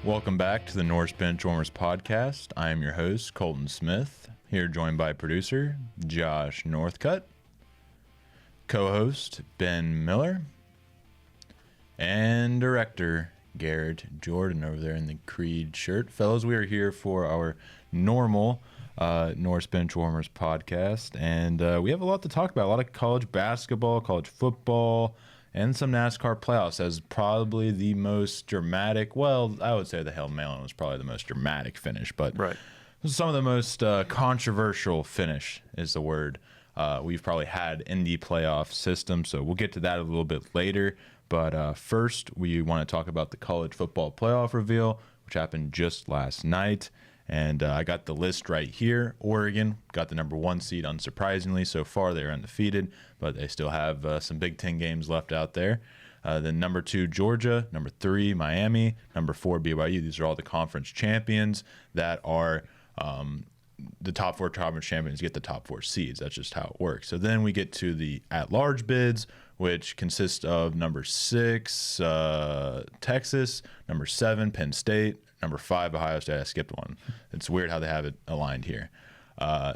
Welcome back to the Norse Benchwarmers podcast. I am your host, Colton Smith, here joined by producer Josh Northcutt, co-host Ben Miller, and director Garrett Jordan over there in the Creed shirt. Fellas, we are here for our normal Norse Benchwarmers podcast, and we have a lot to talk about. A lot of college basketball, college football, and some NASCAR playoffs as probably the most dramatic. Well, I would say the Hail Mary was probably the most dramatic finish, but right. Some of the most controversial finish is the word we've probably had in the playoff system. So we'll get to that a little bit later. But first, we want to talk about the college football playoff reveal, which happened just last night. And I got the list right here. Oregon got the number 1 seed, unsurprisingly. So far, they're undefeated, but they still have some Big Ten games left out there. Then number 2, Georgia. Number 3, Miami. Number 4, BYU. These are all the conference champions that are the top 4 conference champions get the top 4 seeds. That's just how it works. So then we get to the at-large bids, which consist of number 6, Texas, number 7, Penn State, number 5, Ohio State. I skipped one. It's weird how they have it aligned here.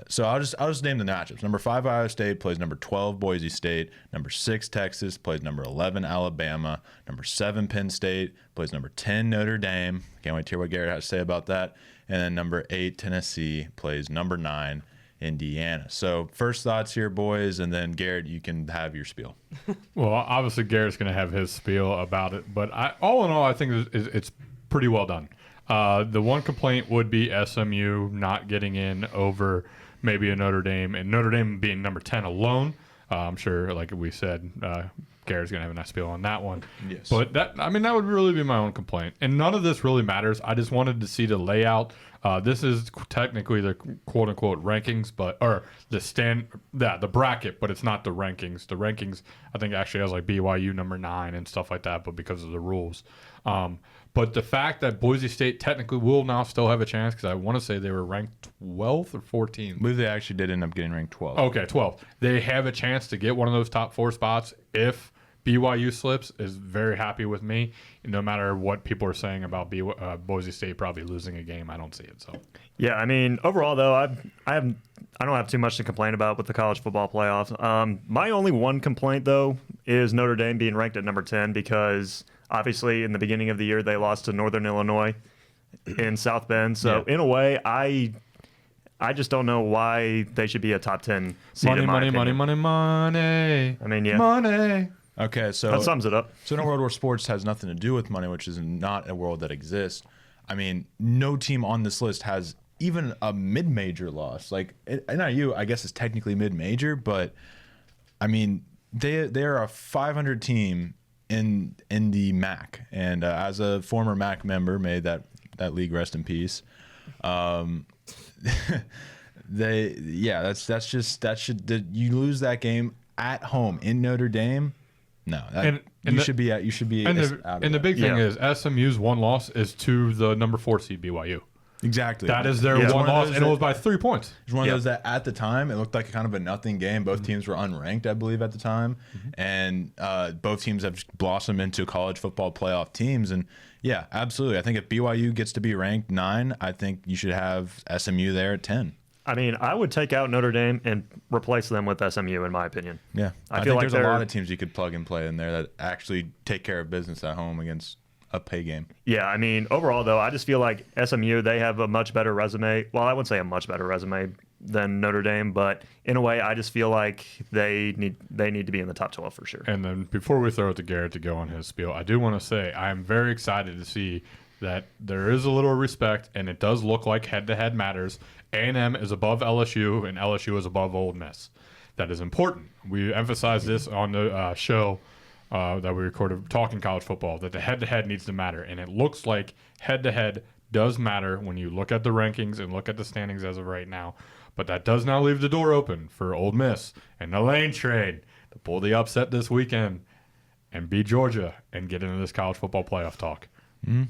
So I'll just name the matchups. Number 5, Ohio State plays number 12, Boise State. Number 6, Texas plays number 11, Alabama. Number 7, Penn State plays number 10, Notre Dame. Can't wait to hear what Garrett has to say about that. And then number 8, Tennessee plays number 9, Indiana. So first thoughts here, boys, and then Garrett, you can have your spiel. Well, obviously Garrett's going to have his spiel about it, but all in all, I think it's pretty well done. The one complaint would be SMU not getting in over maybe a Notre Dame, and Notre Dame being number 10 alone. I'm sure, like we said, Garrett's going to have a nice spiel on that one. Yes. But that would really be my own complaint. And none of this really matters. I just wanted to see the layout. This is technically the quote-unquote rankings, or the bracket, but it's not the rankings. The rankings, I think, actually has like BYU number 9 and stuff like that, but because of the rules. But the fact that Boise State technically will now still have a chance, because I want to say they were ranked 12th or 14th. I believe they actually did end up getting ranked 12th. Okay, 12th. They have a chance to get one of those top 4 spots if BYU slips. Is very happy with me. No matter what people are saying about Boise State probably losing a game, I don't see it. So yeah, I mean, overall though, I don't have too much to complain about with the college football playoffs. My only one complaint though is Notre Dame being ranked at number 10, because obviously in the beginning of the year they lost to Northern Illinois in South Bend. So in a way, I just don't know why they should be a top 10 seed. Money. I mean, yeah, money. Okay, so that sums it up. So in a world where sports has nothing to do with money, which is not a world that exists, I mean, no team on this list has even a mid-major loss. Like NIU, I guess, is technically mid-major, but I mean, they are a 500 team in the MAC, and as a former MAC member, may that league rest in peace. You lose that game at home in Notre Dame. No, you should be out. And the big thing is SMU's one loss is to the number 4 seed BYU. Exactly. That is their one loss, and it was by 3 points. It was one of those that at the time it looked like kind of a nothing game. Both teams were unranked, I believe, at the time, and both teams have blossomed into college football playoff teams. And yeah, absolutely. I think if BYU gets to be ranked 9, I think you should have SMU there at 10. I mean, I would take out Notre Dame and replace them with SMU, in my opinion. Yeah, I feel think like there's a lot of teams you could plug and play in there that actually take care of business at home against a pay game. Yeah, I mean, overall, though, I just feel like SMU, they have a much better resume. Well, I wouldn't say a much better resume than Notre Dame, but in a way, I just feel like they need to be in the top 12 for sure. And then before we throw it to Garrett to go on his spiel, I do want to say I'm very excited to see that there is a little respect, and it does look like head-to-head matters. A&M is above LSU, and LSU is above Ole Miss. That is important. We emphasize this on the show that we recorded talking college football, that the head-to-head needs to matter. And it looks like head-to-head does matter when you look at the rankings and look at the standings as of right now. But that does now leave the door open for Ole Miss and the Lane Train to pull the upset this weekend and beat Georgia and get into this college football playoff talk. Mm-hmm.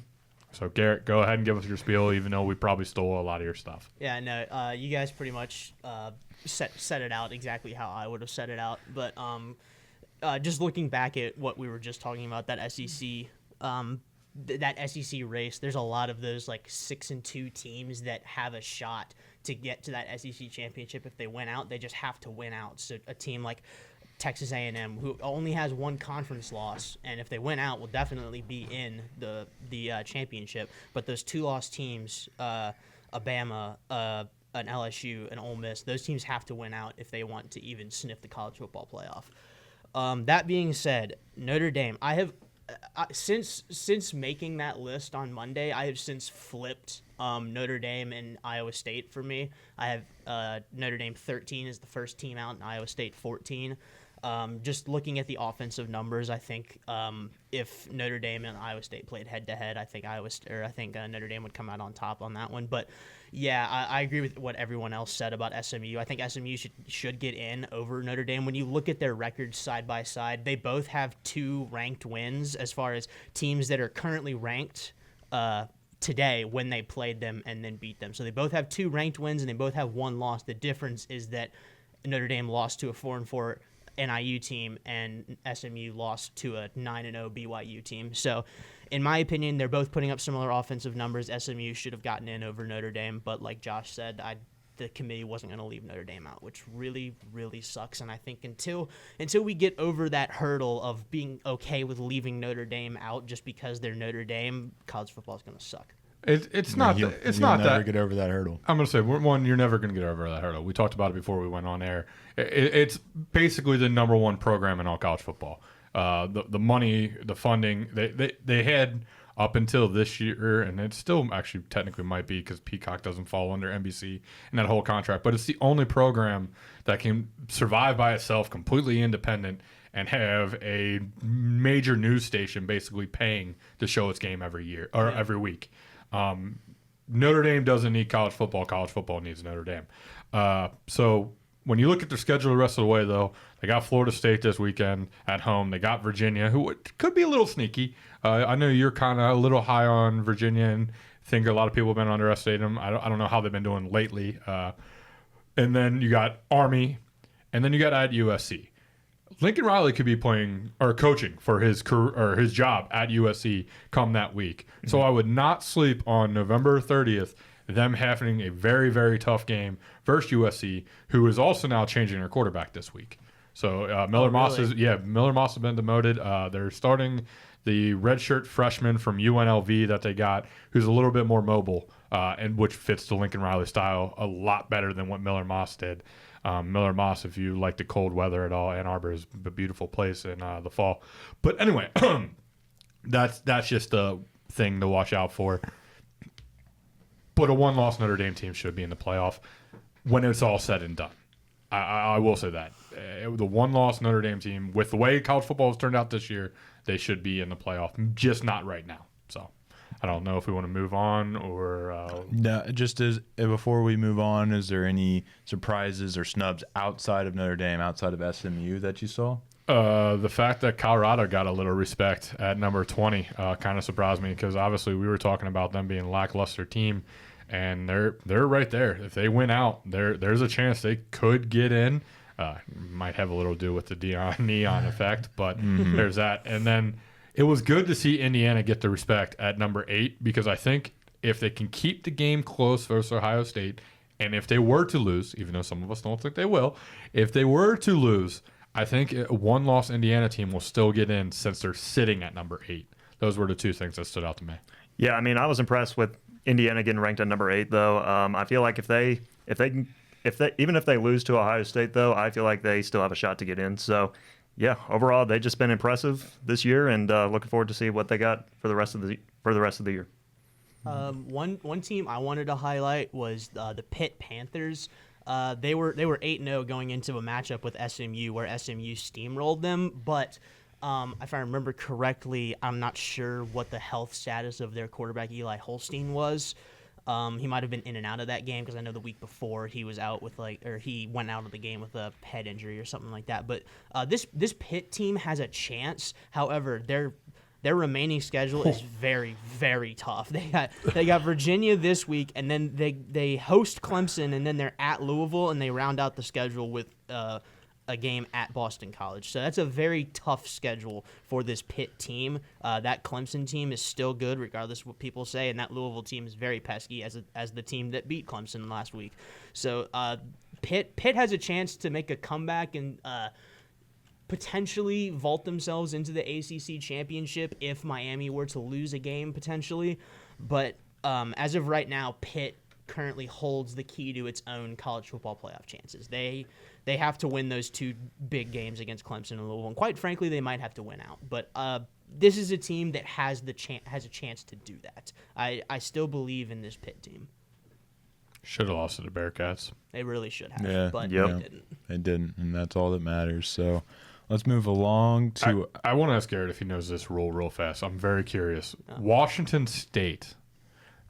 So, Garrett, go ahead and give us your spiel, even though we probably stole a lot of your stuff. Yeah, no, you guys pretty much set it out exactly how I would have set it out. But just looking back at what we were just talking about, that SEC that SEC race, there's a lot of those like 6-2 teams that have a shot to get to that SEC championship. If they win out, they just have to win out. So a team like Texas A&M, who only has one conference loss, and if they win out, will definitely be in the championship. But those 2-loss teams, Alabama, an LSU, an Ole Miss, those teams have to win out if they want to even sniff the college football playoff. That being said, Notre Dame, I have since making that list on Monday, I have since flipped Notre Dame and Iowa State for me. I have Notre Dame 13 is the first team out, and Iowa State 14. Just looking at the offensive numbers, I think if Notre Dame and Iowa State played head to head, I think Notre Dame would come out on top on that one. But yeah, I agree with what everyone else said about SMU. I think SMU should get in over Notre Dame. When you look at their records side by side, they both have 2 ranked wins as far as teams that are currently ranked today when they played them and then beat them. So they both have 2 ranked wins and they both have 1 loss. The difference is that Notre Dame lost to a 4-4 NIU team and SMU lost to a 9-0 BYU team. So in my opinion, they're both putting up similar offensive numbers. SMU should have gotten in over Notre Dame, but like Josh said, the committee wasn't going to leave Notre Dame out, which really, really sucks. And I think until we get over that hurdle of being okay with leaving Notre Dame out just because they're Notre Dame, college football is going to suck. It's not You'll never never get over that hurdle. I'm going to say, one, you're never going to get over that hurdle. We talked about it before we went on air. It's basically the number 1 program in all college football. The money, the funding, they had up until this year, and it still actually technically might be because Peacock doesn't fall under NBC and that whole contract, but it's the only program that can survive by itself, completely independent, and have a major news station basically paying to show its game every year or every week. Notre Dame doesn't need college football. College football needs Notre Dame. So when you look at their schedule the rest of the way, though, they got Florida State this weekend at home. They got Virginia, who could be a little sneaky. I know you're kind of a little high on Virginia and think a lot of people have been underestimating them. I don't know how they've been doing lately. And then you got Army, and then you got at USC. Lincoln Riley could be playing or coaching for his career or his job at USC come that week. Mm-hmm. So I would not sleep on November 30th, them having a very, very tough game versus USC, who is also now changing their quarterback this week. So Miller Moss has been demoted. They're starting the redshirt freshman from UNLV that they got, who's a little bit more mobile, and which fits the Lincoln Riley style a lot better than what Miller Moss did. Miller Moss, if you like the cold weather at all, Ann Arbor is a beautiful place in the fall. But anyway, that's just a thing to watch out for. But a 1-loss Notre Dame team should be in the playoff when it's all said and done. I will say that. The 1-loss Notre Dame team, with the way college football has turned out this year, they should be in the playoff, just not right now. So I don't know if we want to move on or. No, just as before we move on, is there any surprises or snubs outside of Notre Dame, outside of SMU that you saw? The fact that Colorado got a little respect at number 20 kind of surprised me because obviously we were talking about them being a lackluster team, and they're right there. If they win out, there's a chance they could get in. Might have a little to do with the neon effect, but there's that. And then it was good to see Indiana get the respect at number 8 because I think if they can keep the game close versus Ohio State, and if they were to lose, even though some of us don't think they will, if they were to lose, I think a 1-loss Indiana team will still get in since they're sitting at number 8. Those were the 2 things that stood out to me. Yeah, I mean, I was impressed with Indiana getting ranked at number 8, though. I feel like if they even if they lose to Ohio State, though, I feel like they still have a shot to get in. So, yeah, overall, they've just been impressive this year, and looking forward to see what they got for the rest of the year. One team I wanted to highlight was the Pitt Panthers. They were 8-0 going into a matchup with SMU where SMU steamrolled them, but if I remember correctly, I'm not sure what the health status of their quarterback Eli Holstein was. He might have been in and out of that game because I know the week before he was out with he went out of the game with a head injury or something like that. But this Pitt team has a chance. However, their remaining schedule is very, very tough. They got Virginia this week, and then they host Clemson, and then they're at Louisville, and they round out the schedule with a a game at Boston College. So that's a very tough schedule for this Pitt team. That Clemson team is still good, regardless of what people say, and that Louisville team is very pesky as the team that beat Clemson last week. So Pitt has a chance to make a comeback and potentially vault themselves into the ACC championship if Miami were to lose a game potentially. But as of right now, Pitt currently holds the key to its own college football playoff chances. They have to win those two big games against Clemson and Louisville, and quite frankly, they might have to win out. But this is a team that has a chance to do that. I still believe in this Pitt team. Should have lost to the Bearcats. They really should have, but they didn't. They didn't, and that's all that matters. So let's move along to. I want to ask Garrett if he knows this rule real fast. I'm very curious. Washington State,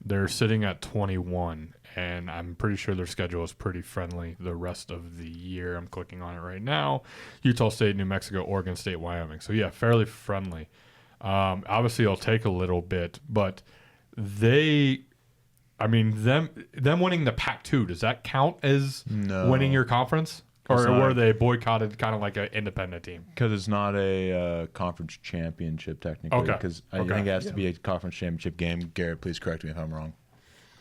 they're sitting at 21, and I'm pretty sure their schedule is pretty friendly the rest of the year. I'm clicking on it right now. Utah State, New Mexico, Oregon State, Wyoming. So, yeah, fairly friendly. Obviously, it'll take a little bit, but them winning the Pac-2, does that count as winning your conference? Or were they boycotted kind of like an independent team? Because it's not a conference championship technically. Okay. Because I think it has to be a conference championship game. Garrett, please correct me if I'm wrong.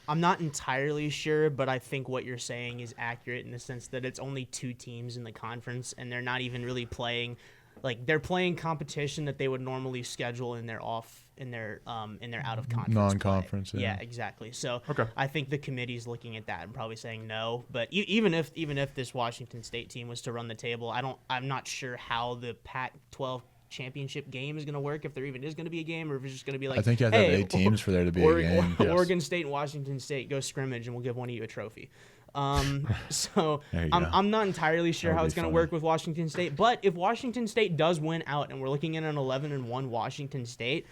I'm not entirely sure, but I think what you're saying is accurate in the sense that it's only 2 teams in the conference, and they're not even really playing. Like, they're playing competition that they would normally schedule in their out of conference non-conference. Yeah, exactly. So Okay. I think the committee's looking at that and probably saying no. But even if this Washington State team was to run the table, I'm not sure how the Pac-12 championship game is going to work, if there even is going to be a game, or if it's just going to be like, I think you have to have 8 teams for there to be a game. Oregon State and Washington State go scrimmage, and we'll give one of you a trophy. So I'm not entirely sure how it's going to work with Washington State. But if Washington State does win out, and we're looking at an 11-1 Washington State,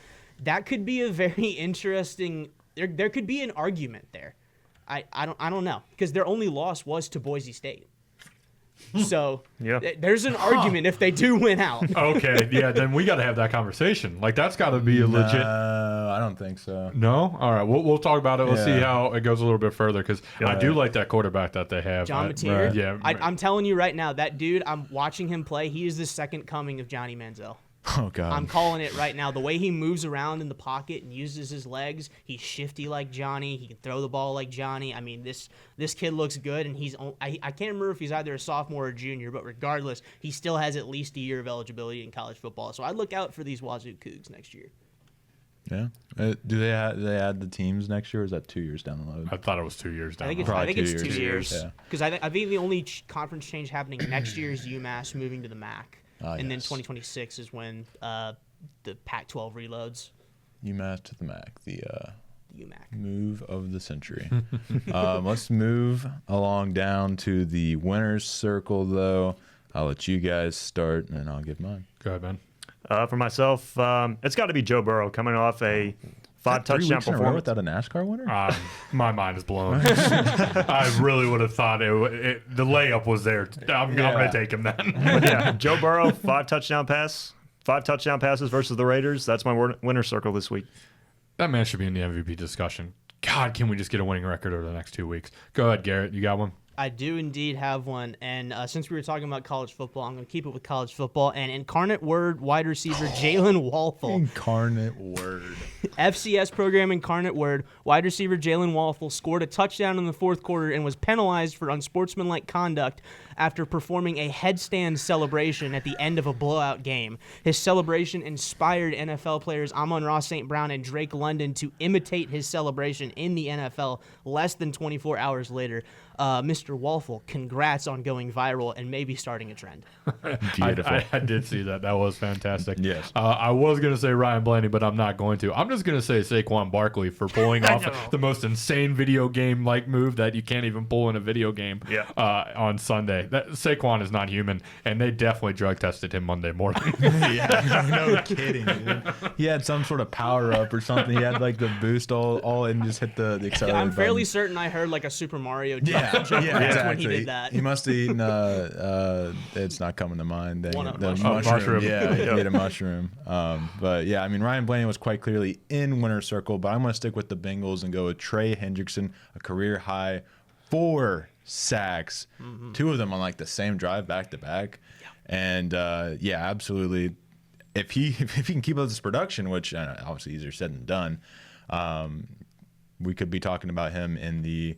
that could be a very interesting. There could be an argument there. I don't know, because their only loss was to Boise State. So there's an argument if they do win out. Okay, yeah, then we got to have that conversation. Like, that's got to be a legit. I don't think so. No? All right, we'll talk about it. We'll see how it goes a little bit further, because I do like that quarterback that they have. John Mateer. Right. Yeah. I'm telling you right now, that dude, I'm watching him play. He is the second coming of Johnny Manziel. Oh, God. I'm calling it right now. The way he moves around in the pocket and uses his legs, he's shifty like Johnny. He can throw the ball like Johnny. I mean, this kid looks good, and I can't remember if he's either a sophomore or junior, but regardless, he still has at least a year of eligibility in college football. So I'd look out for these Wazoo Cougs next year. Yeah. Do they add the teams next year, or is that 2 years down the road? I thought it was 2 years down. I think the road. it's 2 years. Yeah. Because I think the only conference change happening next year is UMass moving to the MAC. And then 2026 is when the Pac-12 reloads. UMass to the MAC, the UMac move of the century. Let's move along down to the winner's circle, though. I'll let you guys start, and then I'll give mine. Go ahead, Ben. For myself, it's got to be Joe Burrow coming off a 5 touchdown performance without a NASCAR winner? My mind is blown. I really would have thought the layup was there. I'm going to take him then. Yeah, Joe Burrow, 5 touchdown passes versus the Raiders. That's my winner circle this week. That man should be in the MVP discussion. God, can we just get a winning record over the next 2 weeks? Go ahead, Garrett. You got one? I do indeed have one, and since we were talking about college football, I'm going to keep it with college football. And Incarnate Word wide receiver Jalen Walthall. Incarnate Word. FCS program Incarnate Word wide receiver Jalen Walthall scored a touchdown in the fourth quarter and was penalized for unsportsmanlike conduct after performing a headstand celebration at the end of a blowout game. His celebration inspired NFL players Amon-Ra St. Brown and Drake London to imitate his celebration in the NFL less than 24 hours later. Mr. Walthall, congrats on going viral and maybe starting a trend. Beautiful. I did see that. That was fantastic. Yes. I was going to say Ryan Blaney, but I'm not going to. I'm just going to say Saquon Barkley for pulling off the most insane video game-like move that you can't even pull in a video game on Sunday. Saquon is not human, and they definitely drug tested him Monday morning. No kidding, dude. He had some sort of power-up or something. He had, like, the boost all and just hit the accelerator I'm fairly button. certain I heard, like, a Super Mario Yeah, exactly. when he did that. He must have eaten. It's not coming to mind. The mushroom. Yeah, he ate a mushroom. But yeah, I mean, Ryan Blaney was quite clearly in winner's circle. But I'm going to stick with the Bengals and go with Trey Hendrickson, a career high 4 sacks, 2 of them on like the same drive back to back. And yeah, absolutely. If he can keep up this production, which obviously easier said than done, we could be talking about him in the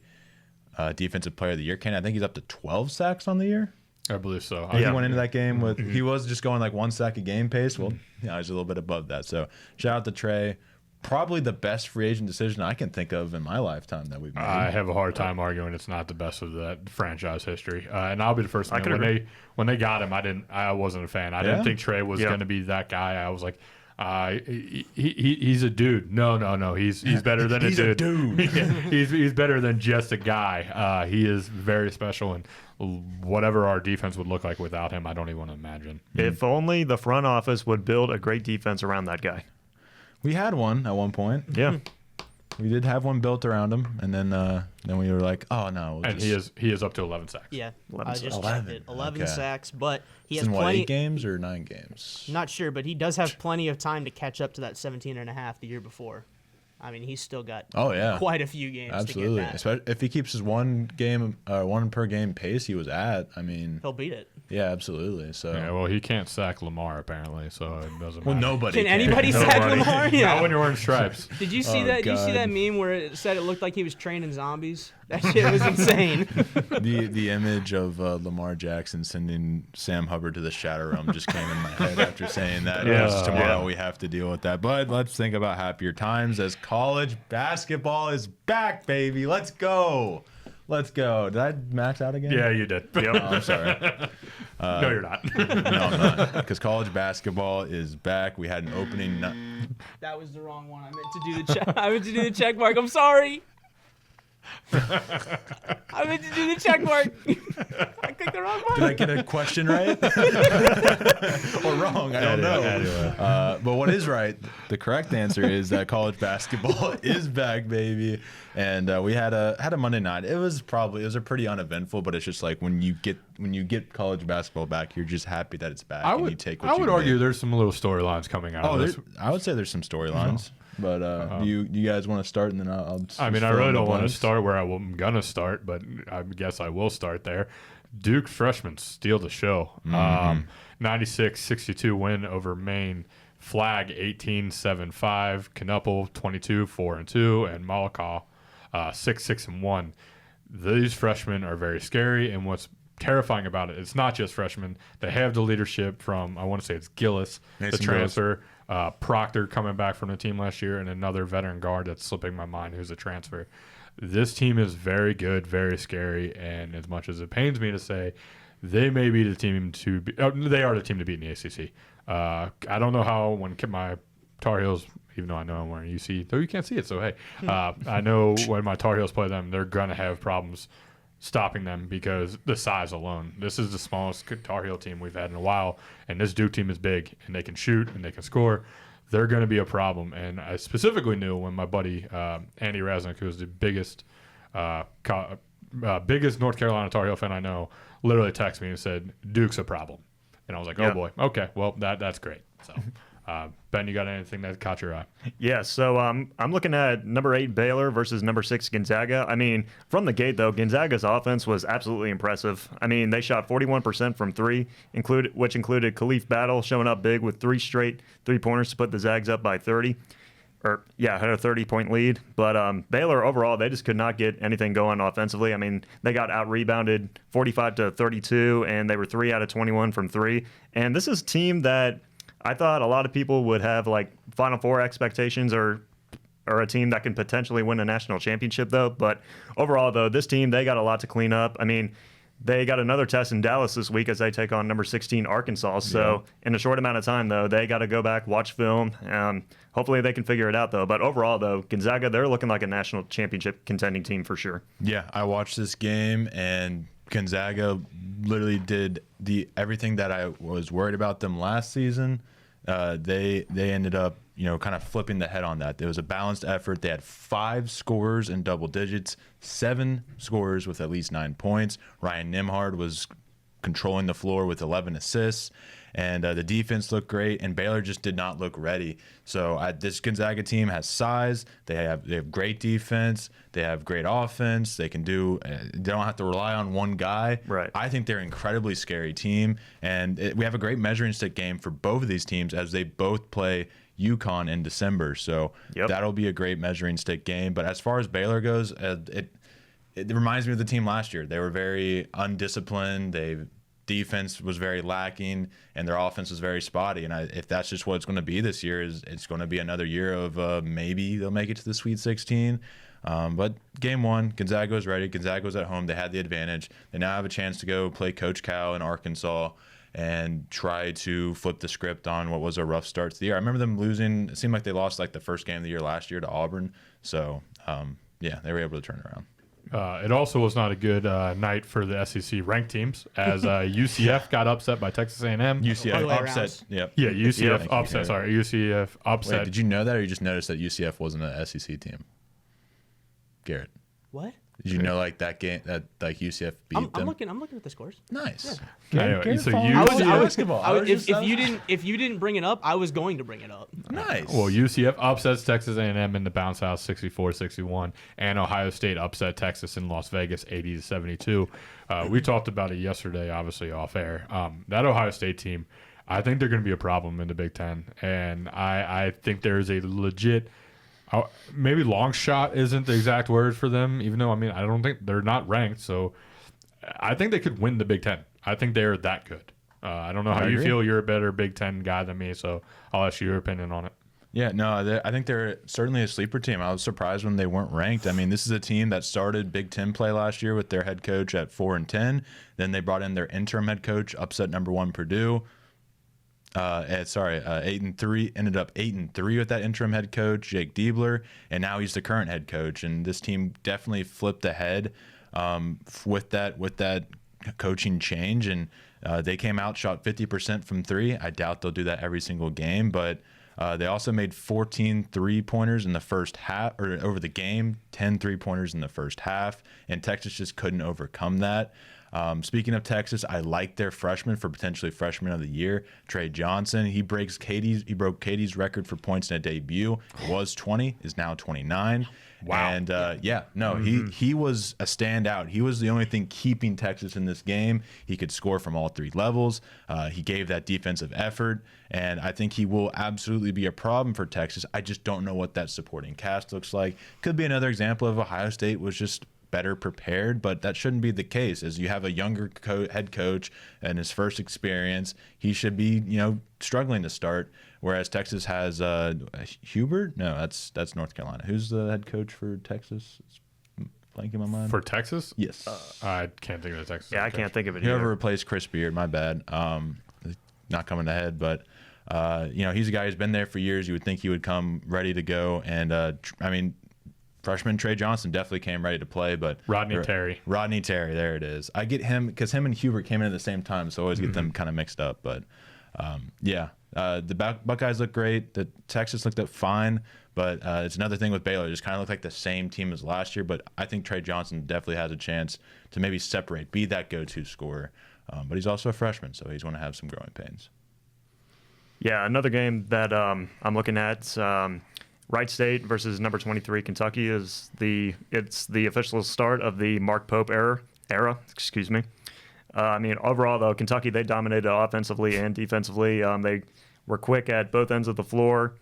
defensive player of the year. Ken, I think he's up to 12 sacks on the year. I believe so. He went into that game with he was just going like 1 sack a game pace. Well, yeah, he's a little bit above that. So shout out to Trey. Probably the best free agent decision I can think of in my lifetime that we've made. I have a hard time arguing it's not the best of that franchise history. And I'll be the first one. When they got him, I wasn't a fan. I didn't think Trey was going to be that guy. I was like, he's a dude. No. He's better than he's a dude. he's better than just a guy. He is very special, and whatever our defense would look like without him, I don't even want to imagine. If only the front office would build a great defense around that guy. We had one at one point. Yeah. We did have one built around him, and then we were like, oh no. And he is up to 11 sacks. Yeah, 11 I just sacks. checked it. 11 Okay. sacks, but he It's has in what, plenty. 8 games or 9 games? Not sure, but he does have plenty of time to catch up to that 17 and a half the year before. I mean, he's still got quite a few games Absolutely. to get that. Especially if he keeps his one per game pace he was at, I mean, He'll beat it. yeah, absolutely. So Yeah, well, he can't sack Lamar apparently, so it doesn't well, matter. nobody Can anybody sack Lamar? Not Yeah. when you're wearing stripes. Did you see Oh, that? Did you see God. that meme where it said it looked like he was training zombies? That shit was insane. the image of Lamar Jackson sending Sam Hubbard to the Shadow Realm just came in my head after saying that. Yeah. Yes, tomorrow Yeah. we have to deal with that. But let's think about happier times as college basketball is back, baby. Let's go. Let's go. Did I max out again? Yeah, you did. Oh, I'm sorry. No, you're not. No, I'm not. Because college basketball is back. We had an opening. That was the wrong one. I meant to do the check. I meant to do the check mark. I'm sorry. I meant to do the check mark. I clicked the wrong Did I one. get a question right? Or wrong? I don't know. Anyway. But what is right? The correct answer is that college basketball is back, baby. And we had a Monday night. It was a pretty uneventful, but it's just like when you get college basketball back, you're just happy that it's back. I and would you take what I would you argue get. there's some little storylines coming out of this. I would say there's some storylines. But do you guys want to start, and then I'll I mean, just I fill in really the don't want to blanks? start where I'm going to start, but I guess I will start there. Duke freshmen steal the show. 96-62 win over Maine. Flag 18-7-5. Knuppel 22-4-2. And Malakaw 6-6-1. These freshmen are very scary, and what's terrifying about it, it's not just freshmen. They have the leadership from, I want to say it's Gillis, the Mason transfer. Proctor coming back from the team last year, and another veteran guard that's slipping my mind who's a transfer. This team is very good, very scary, and as much as it pains me to say, they may be the team to be. They are the team to beat in the ACC. I don't know how when my Tar Heels, even though I know I'm wearing UC, though you can't see it, so hey, I know when my Tar Heels play them, they're gonna have problems stopping them because the size alone. This is the smallest Tar Heel team we've had in a while, and this Duke team is big, and they can shoot and they can score. They're going to be a problem, and I specifically knew when my buddy Andy Rasnick, who is the biggest North Carolina Tar Heel fan I know, literally texted me and said, Duke's a problem. And I was like, oh boy, okay, well, that's great. So, Ben, you got anything that caught your eye? Yeah, so I'm looking at number 8 Baylor versus number 6 Gonzaga. I mean, from the gate, though, Gonzaga's offense was absolutely impressive. I mean, they shot 41% from 3, which included Khalif Battle showing up big with 3 straight 3-pointers to put the Zags up by 30. Had a 30-point lead. But Baylor, overall, they just could not get anything going offensively. I mean, they got out-rebounded 45-32, and they were 3 out of 21 from 3. And this is a team that I thought a lot of people would have like Final Four expectations or a team that can potentially win a national championship, though. But overall, though, this team, they got a lot to clean up. I mean, they got another test in Dallas this week as they take on number 16 Arkansas. So in a short amount of time, though, they got to go back, watch film. Hopefully they can figure it out, though. But overall, though, Gonzaga, they're looking like a national championship contending team for sure. Yeah, I watched this game, and Gonzaga literally did everything that I was worried about them last season. They ended up, kind of flipping the head on that. There was a balanced effort. They had 5 scorers in double digits, 7 scorers with at least 9 points. Ryan Nimhard was controlling the floor with 11 assists. and the defense looked great, and Baylor just did not look ready. So this Gonzaga team has size. They have great defense. They have great offense. They can do. They don't have to rely on one guy. Right. I think they're an incredibly scary team, and we have a great measuring stick game for both of these teams as they both play UConn in December. So that'll be a great measuring stick game. But as far as Baylor goes, it reminds me of the team last year. They were very undisciplined. Defense was very lacking, and their offense was very spotty. And if that's just what it's going to be this year, it's going to be another year of maybe they'll make it to the Sweet 16. But game one, Gonzaga was ready. Gonzaga was at home. They had the advantage. They now have a chance to go play Coach Cal in Arkansas and try to flip the script on what was a rough start to the year. I remember them losing. It seemed like they lost like the first game of the year last year to Auburn. So, they were able to turn it around. It also was not a good night for the SEC ranked teams as UCF got upset by Texas A&M. UCF upset. Yep. Yeah, UCF Yep. upset. Sorry, UCF upset. Wait, did you know that, or you just noticed that UCF wasn't an SEC team? Garrett, What? did you know like that game that like UCF beat them? I'm looking at the scores. Nice. Anyway, so If you didn't bring it up, I was going to bring it up. Nice. Well, UCF upsets Texas A&M in the bounce house 64-61, and Ohio State upset Texas in Las Vegas 80-72. We talked about it yesterday, obviously off air. That Ohio State team, I think they're going to be a problem in the Big Ten, and I think there's a legit. Maybe long shot isn't the exact word for them, even though, I don't think they're not ranked. So I think they could win the Big Ten. I think they're that good. I don't know how you feel. You're a better Big Ten guy than me, so I'll ask you your opinion on it. Yeah, no, I think they're certainly a sleeper team. I was surprised when they weren't ranked. This is a team that started Big Ten play last year with their head coach at 4-10. Then they brought in their interim head coach, upset number 1 Purdue. 8-3, ended up 8-3 with that interim head coach Jake Diebler, and now he's the current head coach. And this team definitely flipped ahead with that coaching change, and they came out, shot 50% from 3. I doubt they'll do that every single game, but they also made 14 3-pointers in the first half, or over the game, 10 3-pointers in the first half, and Texas just couldn't overcome that. Speaking of Texas, I like their freshman for potentially freshman of the year, Trey Johnson. He broke Katie's record for points in a debut. It was 20, is now 29. Wow. And he was a standout. He was the only thing keeping Texas in this game. He could score from all 3 levels. He gave that defensive effort, and I think he will absolutely be a problem for Texas. I just don't know what that supporting cast looks like. Could be another example of Ohio State was just better prepared, but that shouldn't be the case. As you have a younger head coach and his first experience, he should be struggling to start. Whereas Texas has Hubert. No, that's North Carolina. Who's the head coach for Texas? It's blanking my mind. For Texas? Yes. I can't think of the Texas. Yeah, I can't think of it. Whoever replaced Chris Beard, my bad. Not coming to head, but he's a guy who's been there for years. You would think he would come ready to go, and freshman Trey Johnson definitely came ready to play, but Rodney Terry, there it is. I get him because him and Hubert came in at the same time, so I always get them kind of mixed up. But the Buckeyes look great. The Texas looked up fine, but it's another thing with Baylor. It just kind of looked like the same team as last year. But I think Trey Johnson definitely has a chance to maybe separate, be that go-to scorer. But he's also a freshman, so he's going to have some growing pains. Yeah, another game that I'm looking at. Wright State versus number 23 Kentucky it's the official start of the Mark Pope era. Excuse me. Overall though, Kentucky, they dominated offensively and defensively. They were quick at both ends of the floor.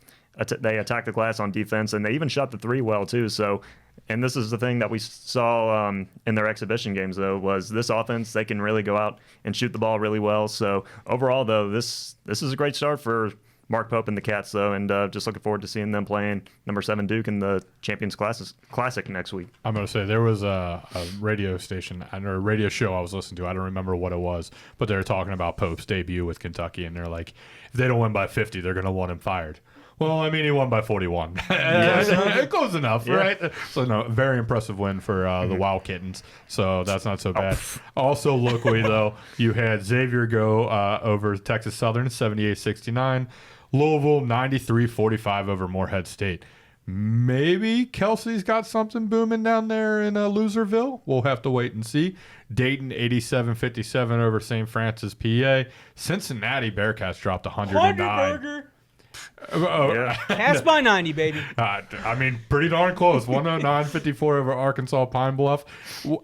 They attacked the glass on defense, and they even shot the 3 well too. So, and this is the thing that we saw in their exhibition games though, was this offense, they can really go out and shoot the ball really well. So overall though, this is a great start for Mark Pope and the Cats, though, and just looking forward to seeing them playing number 7 Duke in the Champions Classic next week. I'm going to say there was a radio station or a radio show I was listening to. I don't remember what it was, but they were talking about Pope's debut with Kentucky, and they're like, if they don't win by 50, they're going to want him fired. Well, he won by 41. Close enough, right? So, no, very impressive win for the Wild Kittens. So that's not so bad. Also, locally, though, you had Xavier go over Texas Southern, 78-69. Louisville, 93-45 over Morehead State. Maybe Kelsey's got something booming down there in Loserville. We'll have to wait and see. Dayton 87-57 over St. Francis, PA. Cincinnati Bearcats dropped 109. Burger. Yeah. Cats by 90, baby. I mean, pretty darn close. 109-54 over Arkansas Pine Bluff.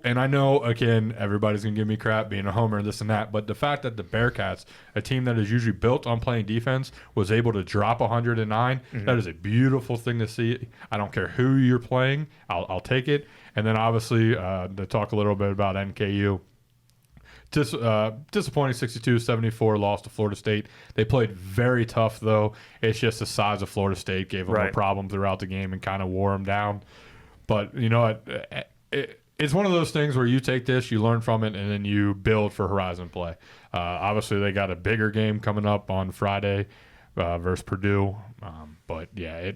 And I know, again, everybody's going to give me crap being a homer, this and that. But the fact that the Bearcats, a team that is usually built on playing defense, was able to drop 109, that is a beautiful thing to see. I don't care who you're playing. I'll take it. And then, obviously, to talk a little bit about NKU. Disappointing 62-74 loss to Florida State. They played very tough, though. It's just the size of Florida State gave them a problem throughout the game and kind of wore them down. But, you know, it's one of those things where you take this, you learn from it, and then you build for Horizon play. Obviously, they got a bigger game coming up on Friday versus Purdue. But, yeah,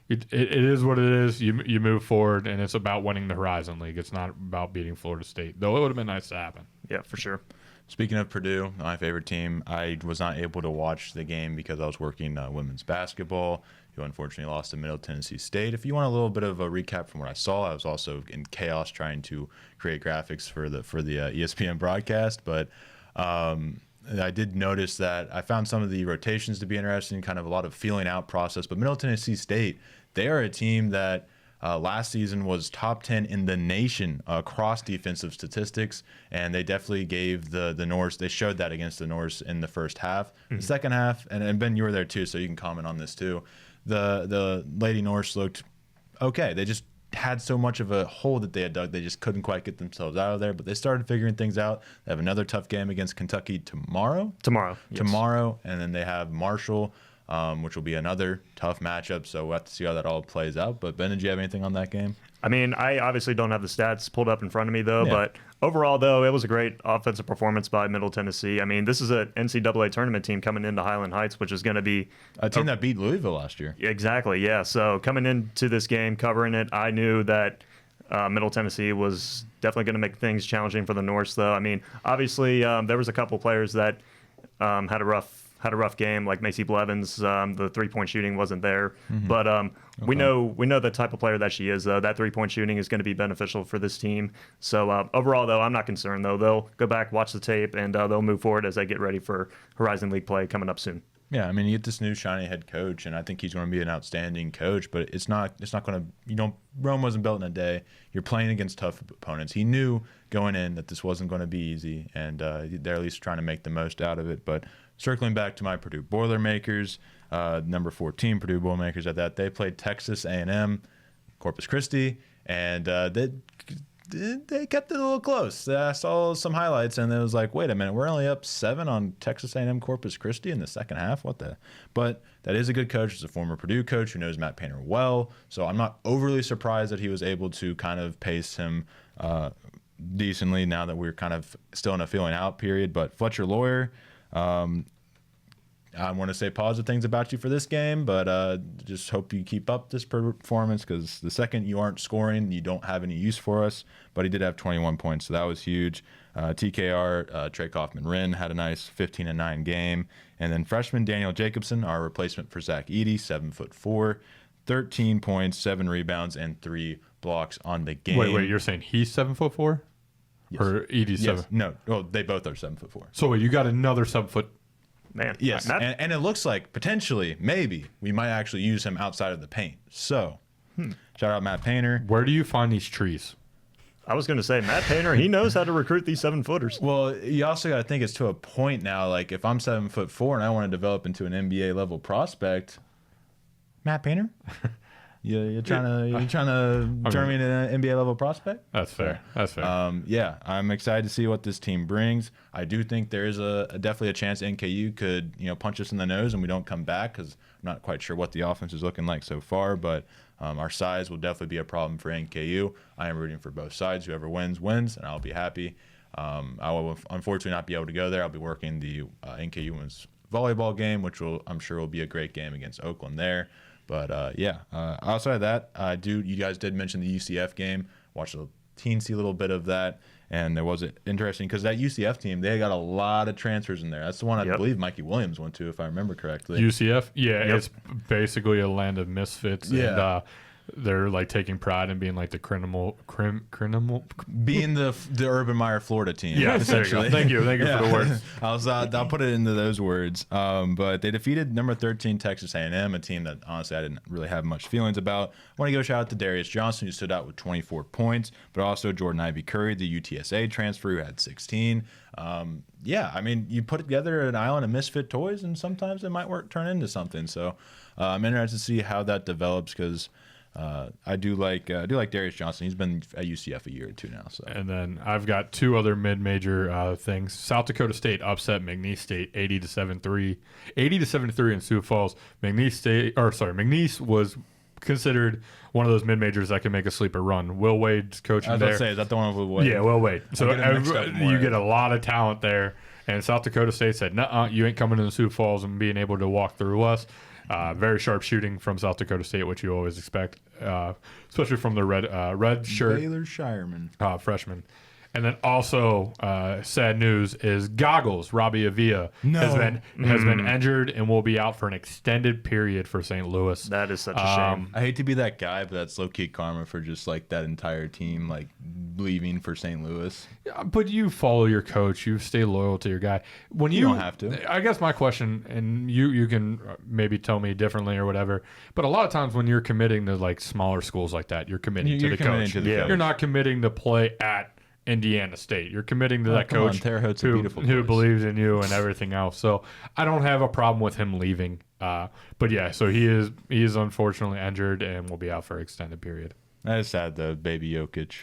it is what it is. You move forward, and it's about winning the Horizon League. It's not about beating Florida State, though it would have been nice to happen. Yeah, for sure. Speaking of Purdue, my favorite team, I was not able to watch the game because I was working women's basketball, who unfortunately lost to Middle Tennessee State. If you want a little bit of a recap from what I saw, I was also in chaos trying to create graphics for the ESPN broadcast, but I did notice that I found some of the rotations to be interesting, kind of a lot of feeling out process. But Middle Tennessee State, they are a team that last season was top 10 in the nation across defensive statistics, and they definitely gave the Norse. They showed that against the Norse in the first half. The second half, and Ben, you were there too, so you can comment on this too. The Lady Norse looked okay. They just had so much of a hole that they had dug, they just couldn't quite get themselves out of there. But they started figuring things out. They have another tough game against Kentucky tomorrow. Yes. Tomorrow, and then they have Marshall, which will be another tough matchup. So we'll have to see how that all plays out. But Ben, did you have anything on that game? I mean, I obviously don't have the stats pulled up in front of me, though. Yeah. But overall, though, it was a great offensive performance by Middle Tennessee. I mean, this is an NCAA tournament team coming into Highland Heights, which is going to be A team that beat Louisville last year. Exactly, yeah. So coming into this game, covering it, I knew that Middle Tennessee was definitely going to make things challenging for the Norse, though. I mean, obviously, there was a couple players that had a rough game, like Macy Blevins. The 3-point shooting wasn't there, but we know the type of player that she is. Though that 3-point shooting is going to be beneficial for this team. So overall, though, I'm not concerned. Though they'll go back, watch the tape, and they'll move forward as they get ready for Horizon League play coming up soon. Yeah, I mean, you get this new shiny head coach, and I think he's going to be an outstanding coach. But it's not going to. Rome wasn't built in a day. You're playing against tough opponents. He knew going in that this wasn't going to be easy, and they're at least trying to make the most out of it. But circling back to my Purdue Boilermakers, number 14 Purdue Boilermakers at that, they played Texas A&M, Corpus Christi, and they kept it a little close. I saw some highlights, and it was like, wait a minute, we're only up 7 on Texas A&M Corpus Christi in the second half. What the? But that is a good coach. It's a former Purdue coach who knows Matt Painter well, so I'm not overly surprised that he was able to kind of pace him decently now that we're kind of still in a feeling out period. But Fletcher Lawyer, I want to say positive things about you for this game, but just hope you keep up this performance, because the second you aren't scoring, you don't have any use for us. But he did have 21 points, so that was huge. TKR, Trey Kaufman-Wren, had a nice 15-9 game. And then freshman Daniel Jacobson, our replacement for Zach Edey, 7'4", 13 points, 7 rebounds, and 3 blocks on the game. Wait, you're saying he's 7'4"? Yes. Or Edey's 7? Yes. No, well, they both are 7'4". So wait, you got another 7 foot. Man, Yes, Matt, and it looks like potentially, maybe, we might actually use him outside of the paint. So, shout out Matt Painter. Where do you find these trees? I was going to say Matt Painter. He knows how to recruit these 7-footers. Well, you also got to think it's to a point now. Like, if I'm 7'4" and I want to develop into an NBA level prospect, Matt Painter, you're trying to turn me into an NBA level prospect. That's fair. That's fair. Yeah, I'm excited to see what this team brings. I do think there is definitely a chance NKU could punch us in the nose and we don't come back, because I'm not quite sure what the offense is looking like so far. But our size will definitely be a problem for NKU. I am rooting for both sides. Whoever wins, and I'll be happy. I will unfortunately not be able to go there. I'll be working the NKU women's volleyball game, which I'm sure will be a great game against Oakland there. But outside of that, you guys did mention the UCF game. Watched a teensy little bit of that. And there was it interesting because that UCF team, they got a lot of transfers in there. That's the one I believe Mikey Williams went to, if I remember correctly. UCF, it's basically a land of misfits. Yeah. And they're like taking pride in being like the criminal Being the Urban Meyer Florida team. Yeah, essentially. Thank you for the words. I'll put it into those words. But they defeated number 13 Texas A&M, a team that honestly I didn't really have much feelings about. I want to give a shout out to Darius Johnson, who stood out with 24 points, but also Jordan Ivy Curry, the UTSA transfer, who had 16. I mean, you put together an island of misfit toys, and sometimes it might turn into something. So I'm interested to see how that develops because. I do like Darius Johnson. He's been at UCF a year or two now. So. And then I've got two other mid-major things. South Dakota State upset McNeese State 80-7-3 in Sioux Falls. McNeese was considered one of those mid-majors that can make a sleeper run. Will Wade's coaching I was there. about to say, is that the one with Wade? Yeah, Will Wade. So you get more. a lot of talent there. And South Dakota State said, "Nuh-uh, you ain't coming into Sioux Falls and being able to walk through us." Very sharp shooting from South Dakota State, which you always expect, especially from the red shirt Baylor Shireman freshman. And then also sad news is Goggles Robbie Avila has been injured and will be out for an extended period for St. Louis. That is such a shame. I hate to be that guy, but that's low-key karma for just like that entire team like leaving for St. Louis. But you follow your coach, you stay loyal to your guy. When you don't have to. I guess my question, and you can maybe tell me differently or whatever, but a lot of times when you're committing to like smaller schools like that, you're committing to the coach. You're not committing to play at Indiana State. You're committing to that coach who believes in you and everything else. So I don't have a problem with him leaving. But yeah, so he is unfortunately injured and will be out for an extended period. That is sad, though, baby Jokic.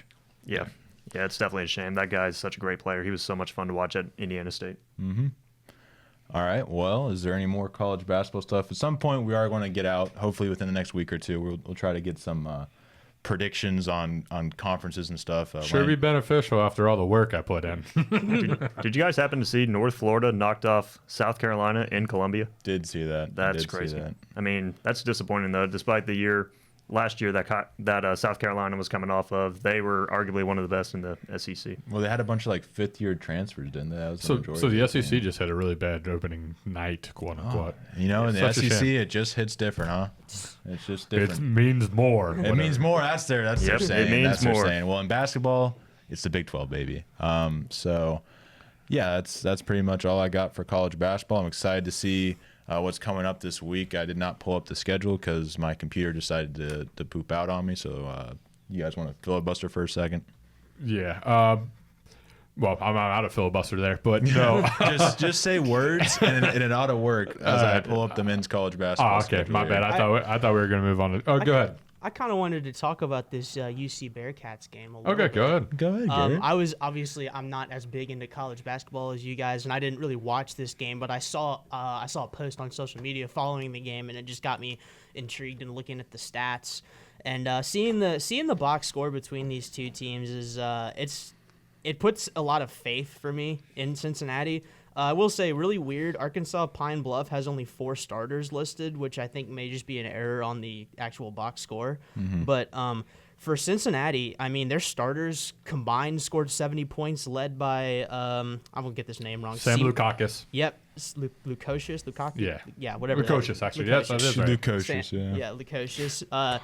Yeah, it's definitely a shame. That guy is such a great player. He was so much fun to watch at Indiana State. Mm-hmm. All right. Well, is there any more college basketball stuff? At some point, we are going to get out. Hopefully, within the next week or two, we'll try to get some predictions on conferences and stuff. Sure, be beneficial after all the work I put in. Did you guys happen to see North Florida knocked off South Carolina in Columbia? Did see that. That's crazy. I mean, that's disappointing though. Despite the year last year that South Carolina was coming off of, they were arguably one of the best in the SEC. Well, they had a bunch of like fifth-year transfers, didn't they? That was so the SEC just had a really bad opening night, quote unquote. In the SEC, it just hits different, huh? It's just different. It means more. It means more. That's their saying. It means more. Well, in basketball, it's the Big 12, baby. So yeah, that's pretty much all I got for college basketball. I'm excited to see what's coming up this week. I did not pull up the schedule because my computer decided to poop out on me. So you guys want to filibuster for a second? Yeah. Well, I'm out of filibuster there, but no. just say words and it ought to work as I pull up the men's college basketball. Oh, okay. My bad. I thought we were going to move on. Go ahead. I kind of wanted to talk about this UC Bearcats game a little bit. Go ahead, Garrett. I'm not as big into college basketball as you guys, and I didn't really watch this game, but I saw a post on social media following the game, and it just got me intrigued and looking at the stats and seeing the box score between these two teams is it puts a lot of faith for me in Cincinnati. I will say, really weird, Arkansas Pine Bluff has only 4 starters listed, which I think may just be an error on the actual box score. Mm-hmm. But for Cincinnati, I mean, their starters combined scored 70 points, led by, I'm going to get this name wrong. Sam Lukakis. Yep. Lukosius? Yeah, whatever. Lukosius, actually. Yes, that is right. Lukosius, yeah, Lukosius.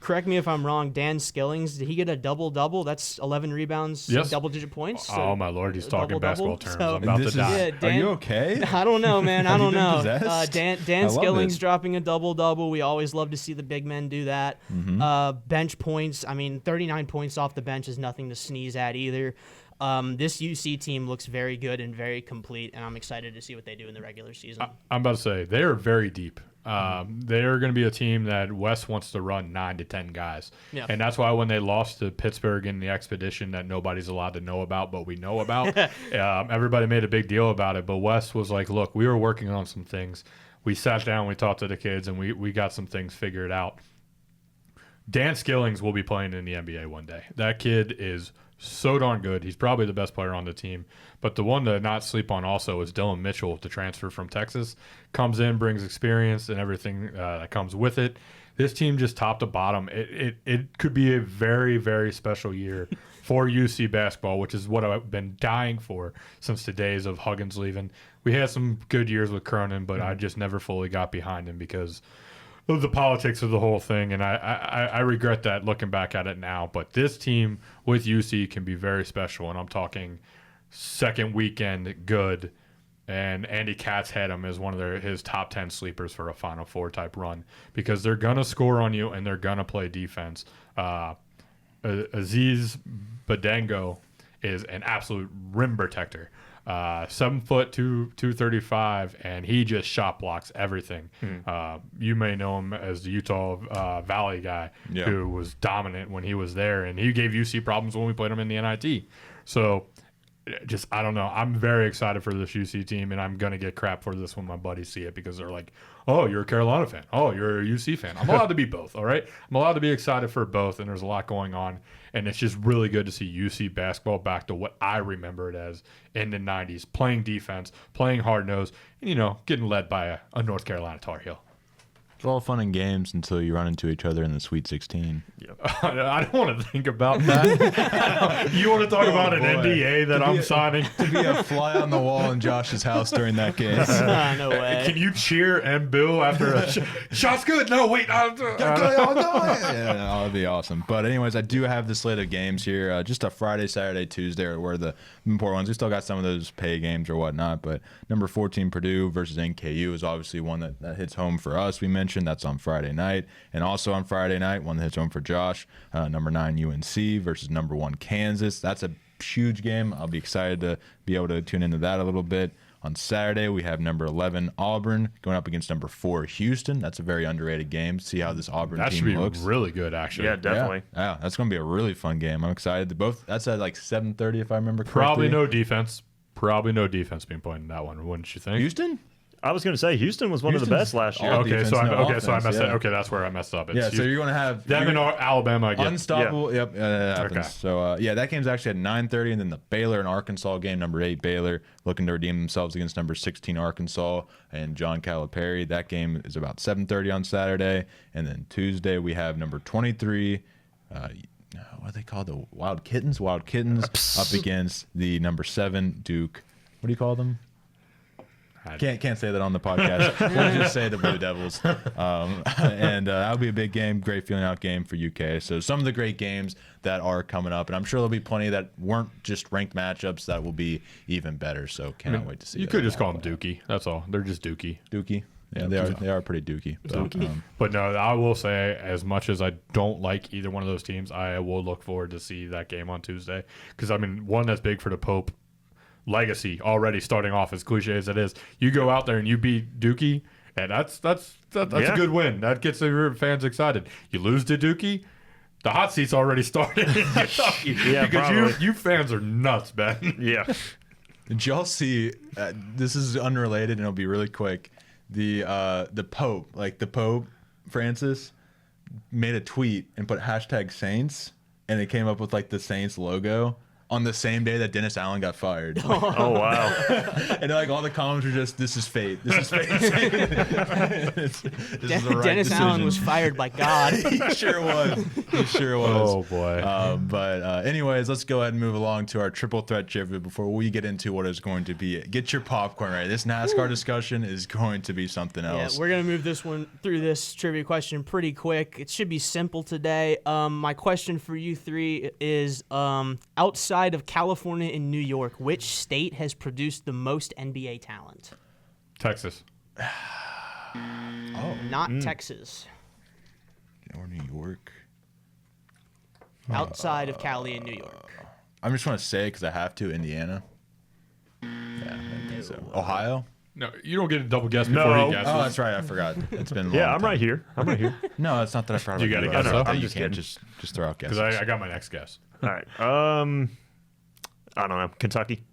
Correct me if I'm wrong. Dan Skillings, did he get a double-double? That's 11 rebounds, yes. Double-digit points. Oh, my Lord, he's talking basketball terms. I'm about to die. Are you okay? I don't know, man. I don't know. Dan Skillings dropping a double-double. We always love to see the big men do that. Mm-hmm. Bench points. I mean, 39 points off the bench is nothing to sneeze at either. This UC team looks very good and very complete, and I'm excited to see what they do in the regular season. I'm about to say, they are very deep. They're going to be a team that West wants to run 9 to 10 guys. Yeah. And that's why when they lost to Pittsburgh in the expedition that nobody's allowed to know about, but we know about, everybody made a big deal about it. But West was like, look, we were working on some things. We sat down, we talked to the kids, and we got some things figured out. Dan Skillings will be playing in the NBA one day. That kid is so darn good. He's probably the best player on the team. But the one to not sleep on also is Dylan Mitchell, the transfer from Texas. Comes in, brings experience and everything that comes with it. This team just top to bottom. It could be a very, very special year for UC basketball, which is what I've been dying for since the days of Huggins leaving. We had some good years with Cronin, but I just never fully got behind him because of the politics of the whole thing, and I regret that looking back at it now. But this team with UC can be very special, and I'm talking second weekend good. And Andy Katz had him as one of his top 10 sleepers for a Final Four type run because they're going to score on you and they're going to play defense. Aziz Badengo is an absolute rim protector. 7 foot, 235, and he just shot blocks everything. You may know him as the Utah Valley guy who was dominant when he was there, and he gave UC problems when we played him in the NIT. So I don't know. I'm very excited for this UC team, and I'm going to get crap for this when my buddies see it because they're like, oh, you're a Carolina fan. Oh, you're a UC fan. I'm allowed to be both, all right? I'm allowed to be excited for both, and there's a lot going on. And it's just really good to see UC basketball back to what I remember it as in the 90s, playing defense, playing hard-nosed, and, getting led by a North Carolina Tar Heel. It's all fun and games until you run into each other in the Sweet 16. I don't want to think about that. You want to talk about an NDA that I'm signing? To be a fly on the wall in Josh's house during that game. No way. Can you cheer and Bill after a shot's good? No, wait. Yeah, that would be awesome. But anyways, I do have the slate of games here. Just a Friday, Saturday, Tuesday were the important ones. We still got some of those pay games or whatnot. But number 14 Purdue versus NKU is obviously one that hits home for us. We mentioned that's on Friday night. And also on Friday night, one that hits home for Josh, number 9 UNC versus number 1 Kansas. That's a huge game. I'll be excited to be able to tune into that a little bit. On Saturday, we have number 11 Auburn going up against number 4 Houston. That's a very underrated game. See how this Auburn that team should be looks. Really good, actually. Yeah, definitely. Yeah, that's going to be a really fun game. I'm excited. That's at like 7:30 if I remember correctly. Probably no defense being played in that one, wouldn't you think? Houston? I was going to say Houston was one of the best last year. all Okay, so defense, I no offense, messed up. yeah. Okay, that's where I messed up. Yeah, so you're going to have them and Alabama again. unstoppable. Yep, that happens. Okay. So that game's actually at 9:30, and then the Baylor and Arkansas game, number 8 Baylor looking to redeem themselves against number 16 Arkansas and John Calipari. That game is about 7:30 on Saturday, and then Tuesday we have number 23. What are they called? The Wild Kittens up against the number 7 Duke. What do you call them? Can't say that on the podcast. We'll just say the Blue Devils. And that'll be a big game, great feeling out game for UK. So some of the great games that are coming up, and I'm sure there'll be plenty that weren't just ranked matchups that will be even better. So cannot wait to see. You that. could just call them Dookie. That's all. They're just Dookie. Dookie. Yeah, they are pretty dookie. So, But no, I will say, as much as I don't like either one of those teams, I will look forward to see that game on Tuesday. Because, one that's big for the Pope legacy already starting off, as cliche as it is. You go out there and you beat Dookie, and that's a good win. That gets the fans excited. You lose to Dookie, the hot seat's already started in Kentucky. Yeah, because you fans are nuts, Ben. Yeah. did y'all see? This is unrelated, and it'll be really quick. The Pope Francis made a tweet and put #Saints, and it came up with like the Saints logo on the same day that Dennis Allen got fired. Oh, wow. And like all the comments were just, "This is fate. This is fate." This is the right Dennis decision. Allen was fired by God. He sure was. He sure was. Oh, boy. But anyways, let's go ahead and move along to our triple threat trivia before we get into what is going to be. Get your popcorn ready. This NASCAR discussion is going to be something Yeah, else. we're gonna move through this trivia question pretty quick. It should be simple today. My question for you three is: outside of California and New York, which state has produced the most NBA talent? Texas. Not Texas. Or New York. Outside of Cali and New York. I'm just want to say because I have to. Indiana. Yeah, I think so. Ohio. No, you don't get a double guess before he guesses. Oh, that's right. I forgot. It's been a long Yeah, I'm time. right here. No, it's not that I forgot. You about gotta guess, I know, though? you I'm just can't kidding. just throw out guesses. Because I got my next guess. All right. I don't know. Kentucky.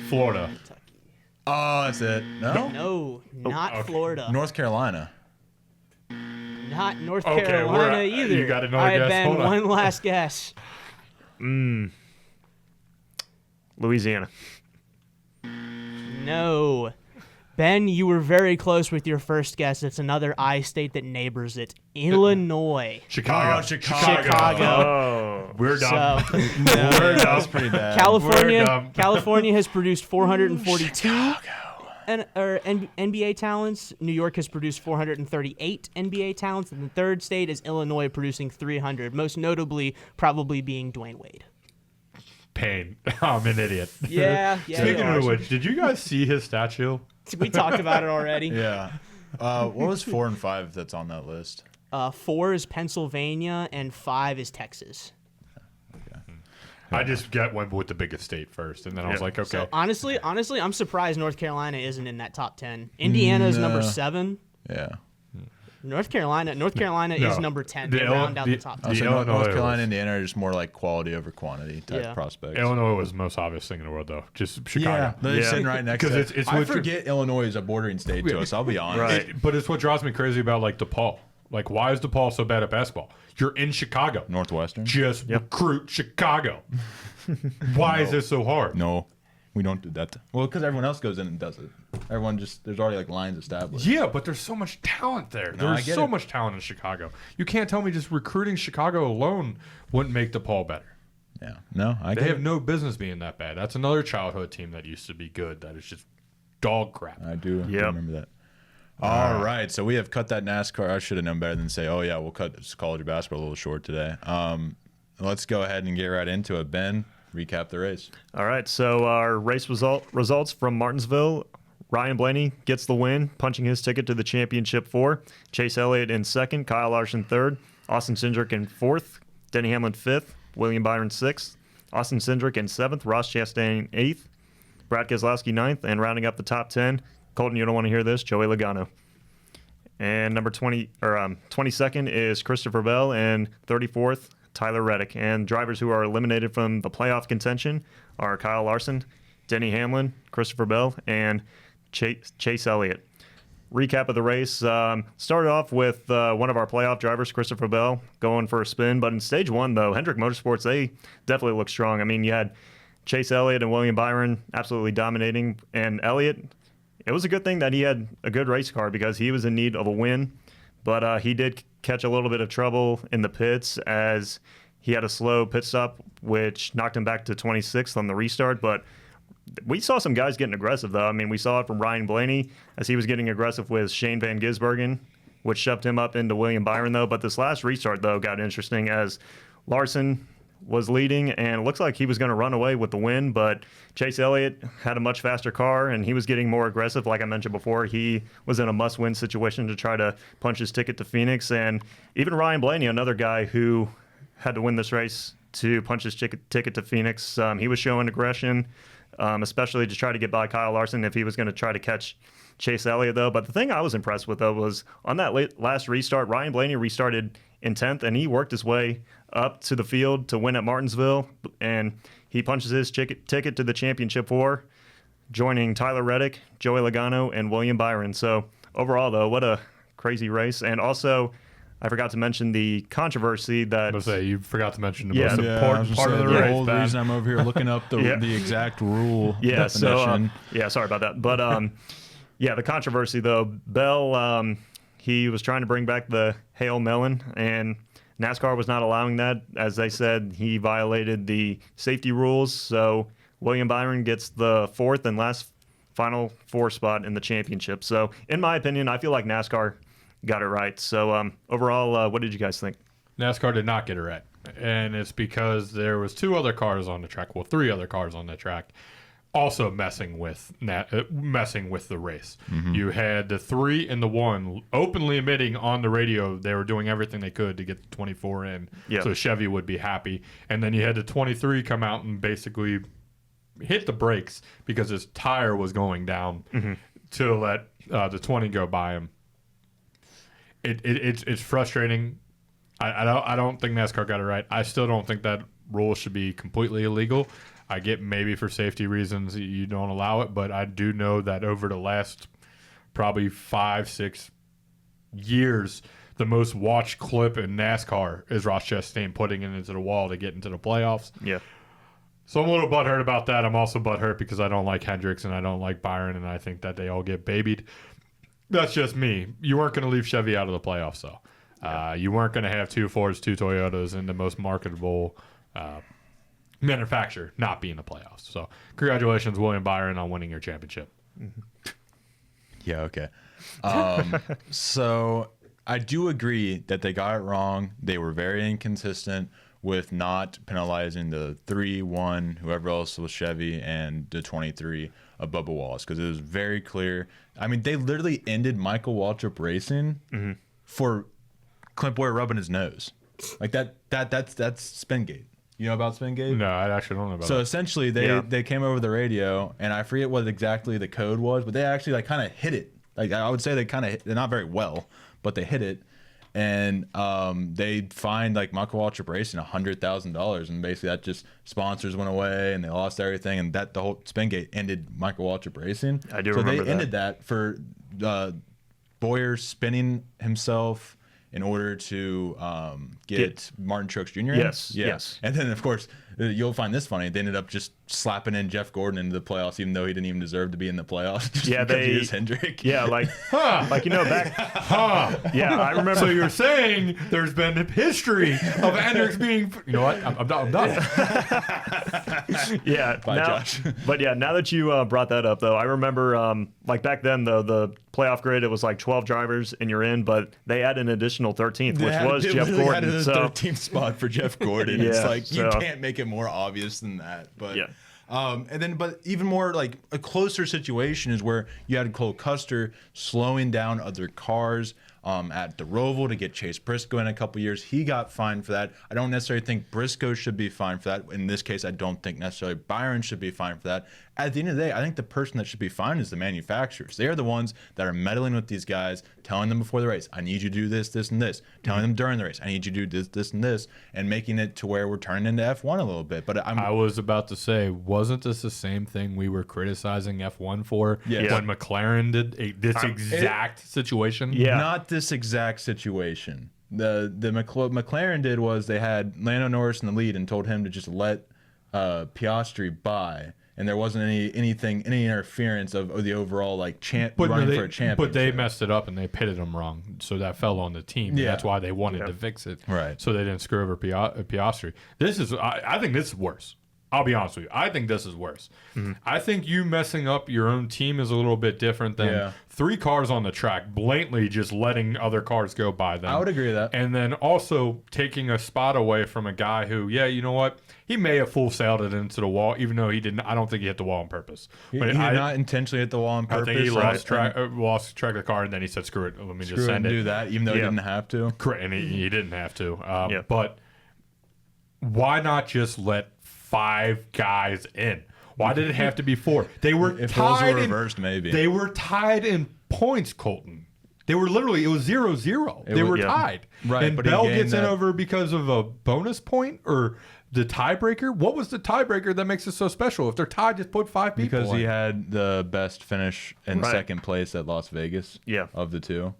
Florida. Oh, that's it. No. No, not Florida. North Carolina. Not North Okay, Carolina either. you got another All right, guess? Ben, Hold on. one last guess. Louisiana. No. Ben, you were very close with your first guess. It's another I state that neighbors it. Illinois. Chicago. Oh, Chicago. Chicago. Oh, We're dumb. So That was pretty bad. We're dumb. California has produced 442 NBA talents. New York has produced 438 NBA talents. And the third state is Illinois, producing 300, most notably probably being Dwayne Wade. Pain. I'm an idiot. Yeah. Speaking of which, did you guys see his statue? We talked about it already. Yeah. What was 4 and 5 that's on that list? 4 is Pennsylvania and 5 is Texas. I just went with the biggest state first, and then I was like, okay. So honestly, I'm surprised North Carolina isn't in that top 10. Indiana is number 7. Yeah. North Carolina is number 10. They round out the top 10. North Carolina and Indiana are just more like quality over quantity type prospects. Illinois was the most obvious thing in the world, though. Just Chicago. Yeah, they're sitting right next to it. It's I forget Illinois is a bordering state to us, I'll be honest. Right. But it's what drives me crazy about, like, DePaul. Like, why is DePaul so bad at basketball? You're in Chicago. Northwestern? Just recruit Chicago. Why is this so hard? No, we don't do that. Well, because everyone else goes in and does it. Everyone just, there's already like lines established. Yeah, but there's so much talent there. No, I There's get so it. much talent in Chicago. You can't tell me just recruiting Chicago alone wouldn't make DePaul better. Yeah. No, I They get have it. no business being that bad. That's another childhood team that used to be good that is just dog crap. I do Yep. remember that. All right, so we have cut that NASCAR. I should have known better than say, oh yeah, we'll cut this college basketball a little short today. Let's go ahead and get right into it. Ben, recap the race. all right. So our race results from Martinsville. Ryan Blaney gets the win, punching his ticket to the championship 4. Chase Elliott in 2nd, Kyle Larson 3rd, Austin Cindric in 4th, Denny Hamlin 5th, William Byron 6th, Austin Cindric in 7th, Ross Chastain 8th, Brad Keselowski 9th, and rounding up the top 10, Colton, you don't want to hear this, Joey Logano. And number 22nd is Christopher Bell, and 34th, Tyler Reddick. And drivers who are eliminated from the playoff contention are Kyle Larson, Denny Hamlin, Christopher Bell, and Chase Elliott. Recap of the race. Started off with one of our playoff drivers, Christopher Bell, going for a spin. But in stage 1, though, Hendrick Motorsports, they definitely look strong. I mean, you had Chase Elliott and William Byron absolutely dominating. And Elliott, it was a good thing that he had a good race car because he was in need of a win. But he did catch a little bit of trouble in the pits as he had a slow pit stop, which knocked him back to 26th on the restart. But we saw some guys getting aggressive, though. I mean, we saw it from Ryan Blaney as he was getting aggressive with Shane Van Gisbergen, which shoved him up into William Byron, though. But this last restart, though, got interesting as Larson was leading, and it looks like he was going to run away with the win, but Chase Elliott had a much faster car, and he was getting more aggressive. Like I mentioned before, he was in a must-win situation to try to punch his ticket to Phoenix, and even Ryan Blaney, another guy who had to win this race to punch his ticket to Phoenix, he was showing aggression, especially to try to get by Kyle Larson if he was going to try to catch Chase Elliott, though. But the thing I was impressed with, though, was on that last restart, Ryan Blaney restarted in 10th, and he worked his way up to the field to win at Martinsville, and he punches his ticket to the championship 4, joining Tyler Reddick, Joey Logano, and William Byron. So overall, though, what a crazy race. And also, I forgot to mention the controversy that... You forgot to mention the Yeah. most Yeah, important part of the the race. whole Ben. reason I'm over here looking up the exact rule definition. Sorry about that. But the controversy, though, Bell, he was trying to bring back the Hail Melon, and NASCAR was not allowing that. As they said, he violated the safety rules. So William Byron gets the 4th and last final 4 spot in the championship. So in my opinion, I feel like NASCAR got it right. So overall, what did you guys think? NASCAR did not get it right, and it's because there was 2 other cars on the track. Well, 3 other cars on the track, also messing with the race. Mm-hmm. You had the 3 and the 1 openly admitting on the radio they were doing everything they could to get the 24 in, so Chevy would be happy. And then you had the 23 come out and basically hit the brakes because his tire was going down to let the 20 go by him. It's frustrating. I don't think NASCAR got it right. I still don't think that rule should be completely illegal. I get maybe for safety reasons you don't allow it, but I do know that over the last probably 5-6 years, the most watched clip in NASCAR is Ross Chastain putting it into the wall to get into the playoffs. Yeah. So I'm a little butthurt about that. I'm also butthurt because I don't like Hendricks and I don't like Byron, and I think that they all get babied. That's just me. You weren't going to leave Chevy out of the playoffs, though. You weren't going to have 2 Fords, 2 Toyotas, and the most marketable manufacturer not be in the playoffs. So congratulations, William Byron, on winning your championship. Yeah, okay. So I do agree that they got it wrong. They were very inconsistent with not penalizing the 3-1, whoever else was Chevy, and the 23 of Bubba Wallace, because it was very clear. I mean, they literally ended Michael Waltrip Racing for Clint Boyer rubbing his nose. Like that's Spingate. You know about Spingate? No, I actually don't know about So that. essentially, they came over the radio, and I forget what exactly the code was, but they actually like kind of hit it. Like I would say they're not very well, but they hit it, and they fined like Michael Waltrip Racing $100,000, and basically that just sponsors went away, and they lost everything, and that the whole Spingate ended Michael Waltrip Racing. I do so remember they ended that for Boyer spinning himself in order to get Martin Truex Jr. in? Yes, yes. And then, of course, you'll find this funny. They ended up just slapping in Jeff Gordon into the playoffs, even though he didn't even deserve to be in the playoffs. Just Yeah, because they- he is Hendrick. Yeah, like back. Yeah, I remember. So you're saying there's been a history of Hendricks being... You know what? I'm done. Yeah, Bye, now, Josh. But yeah, now that you brought that up, though, I remember like back then, though, the playoff grid, it was like 12 drivers and you're in, but they added an additional 13th, which was They Jeff literally Gordon. Had a So 13th spot for Jeff Gordon. It's Yeah, like you so- can't make it more obvious than that. But Yeah. but even more like a closer situation is where you had Cole Custer slowing down other cars at the Roval to get Chase Briscoe in a couple years. He got fined for that. I don't necessarily think Briscoe should be fined for that. In this case, I don't think necessarily Byron should be fined for that. At the end of the day, I think the person that should be fined is the manufacturers. They are the ones that are meddling with these guys, telling them before the race, I need you to do this, this, and this. Telling them during the race, I need you to do this, this, and this, and making it to where we're turning into F1 a little bit. But I was about to say, wasn't this the same thing we were criticizing F1 for Yeah. when McLaren did this exact situation? Yeah. not this exact situation. The McLaren did was they had Lando Norris in the lead and told him to just let Piastri by, and there wasn't any interference of the overall like running for a championship. But they messed it up and they pitted him wrong, so that fell on the team. Yeah. That's why they wanted to fix it, Right. So they didn't screw over Piastri. I think this is worse. I'll be honest with you. I think this is worse. I think you messing up your own team is a little bit different than 3 cars on the track blatantly just letting other cars go by them. I would agree with that. And then also taking a spot away from a guy who, you know what? He may have full sailed it into the wall, even though he didn't. I don't think he hit the wall on purpose. He did not intentionally hit the wall on I purpose. think he lost right? track of the car, and then he said, "Screw it, let me just Screw it send and it." do that, even though he didn't have to. Correct, and he didn't have to. Yeah. But why not just let 5 guys in? Why did it have to be 4? They were If roles tied were in, reversed, maybe. They were tied in points, Colton. They were literally, it was 0-0. They was- were yeah. tied. Right, And but he Bell gained gets in that- over because of a bonus point or the tiebreaker. What was the tiebreaker that makes it so special? If they're tied, just put 5 people Because he in. had the best finish in Right. second place at Las Vegas. Yeah. Of the two.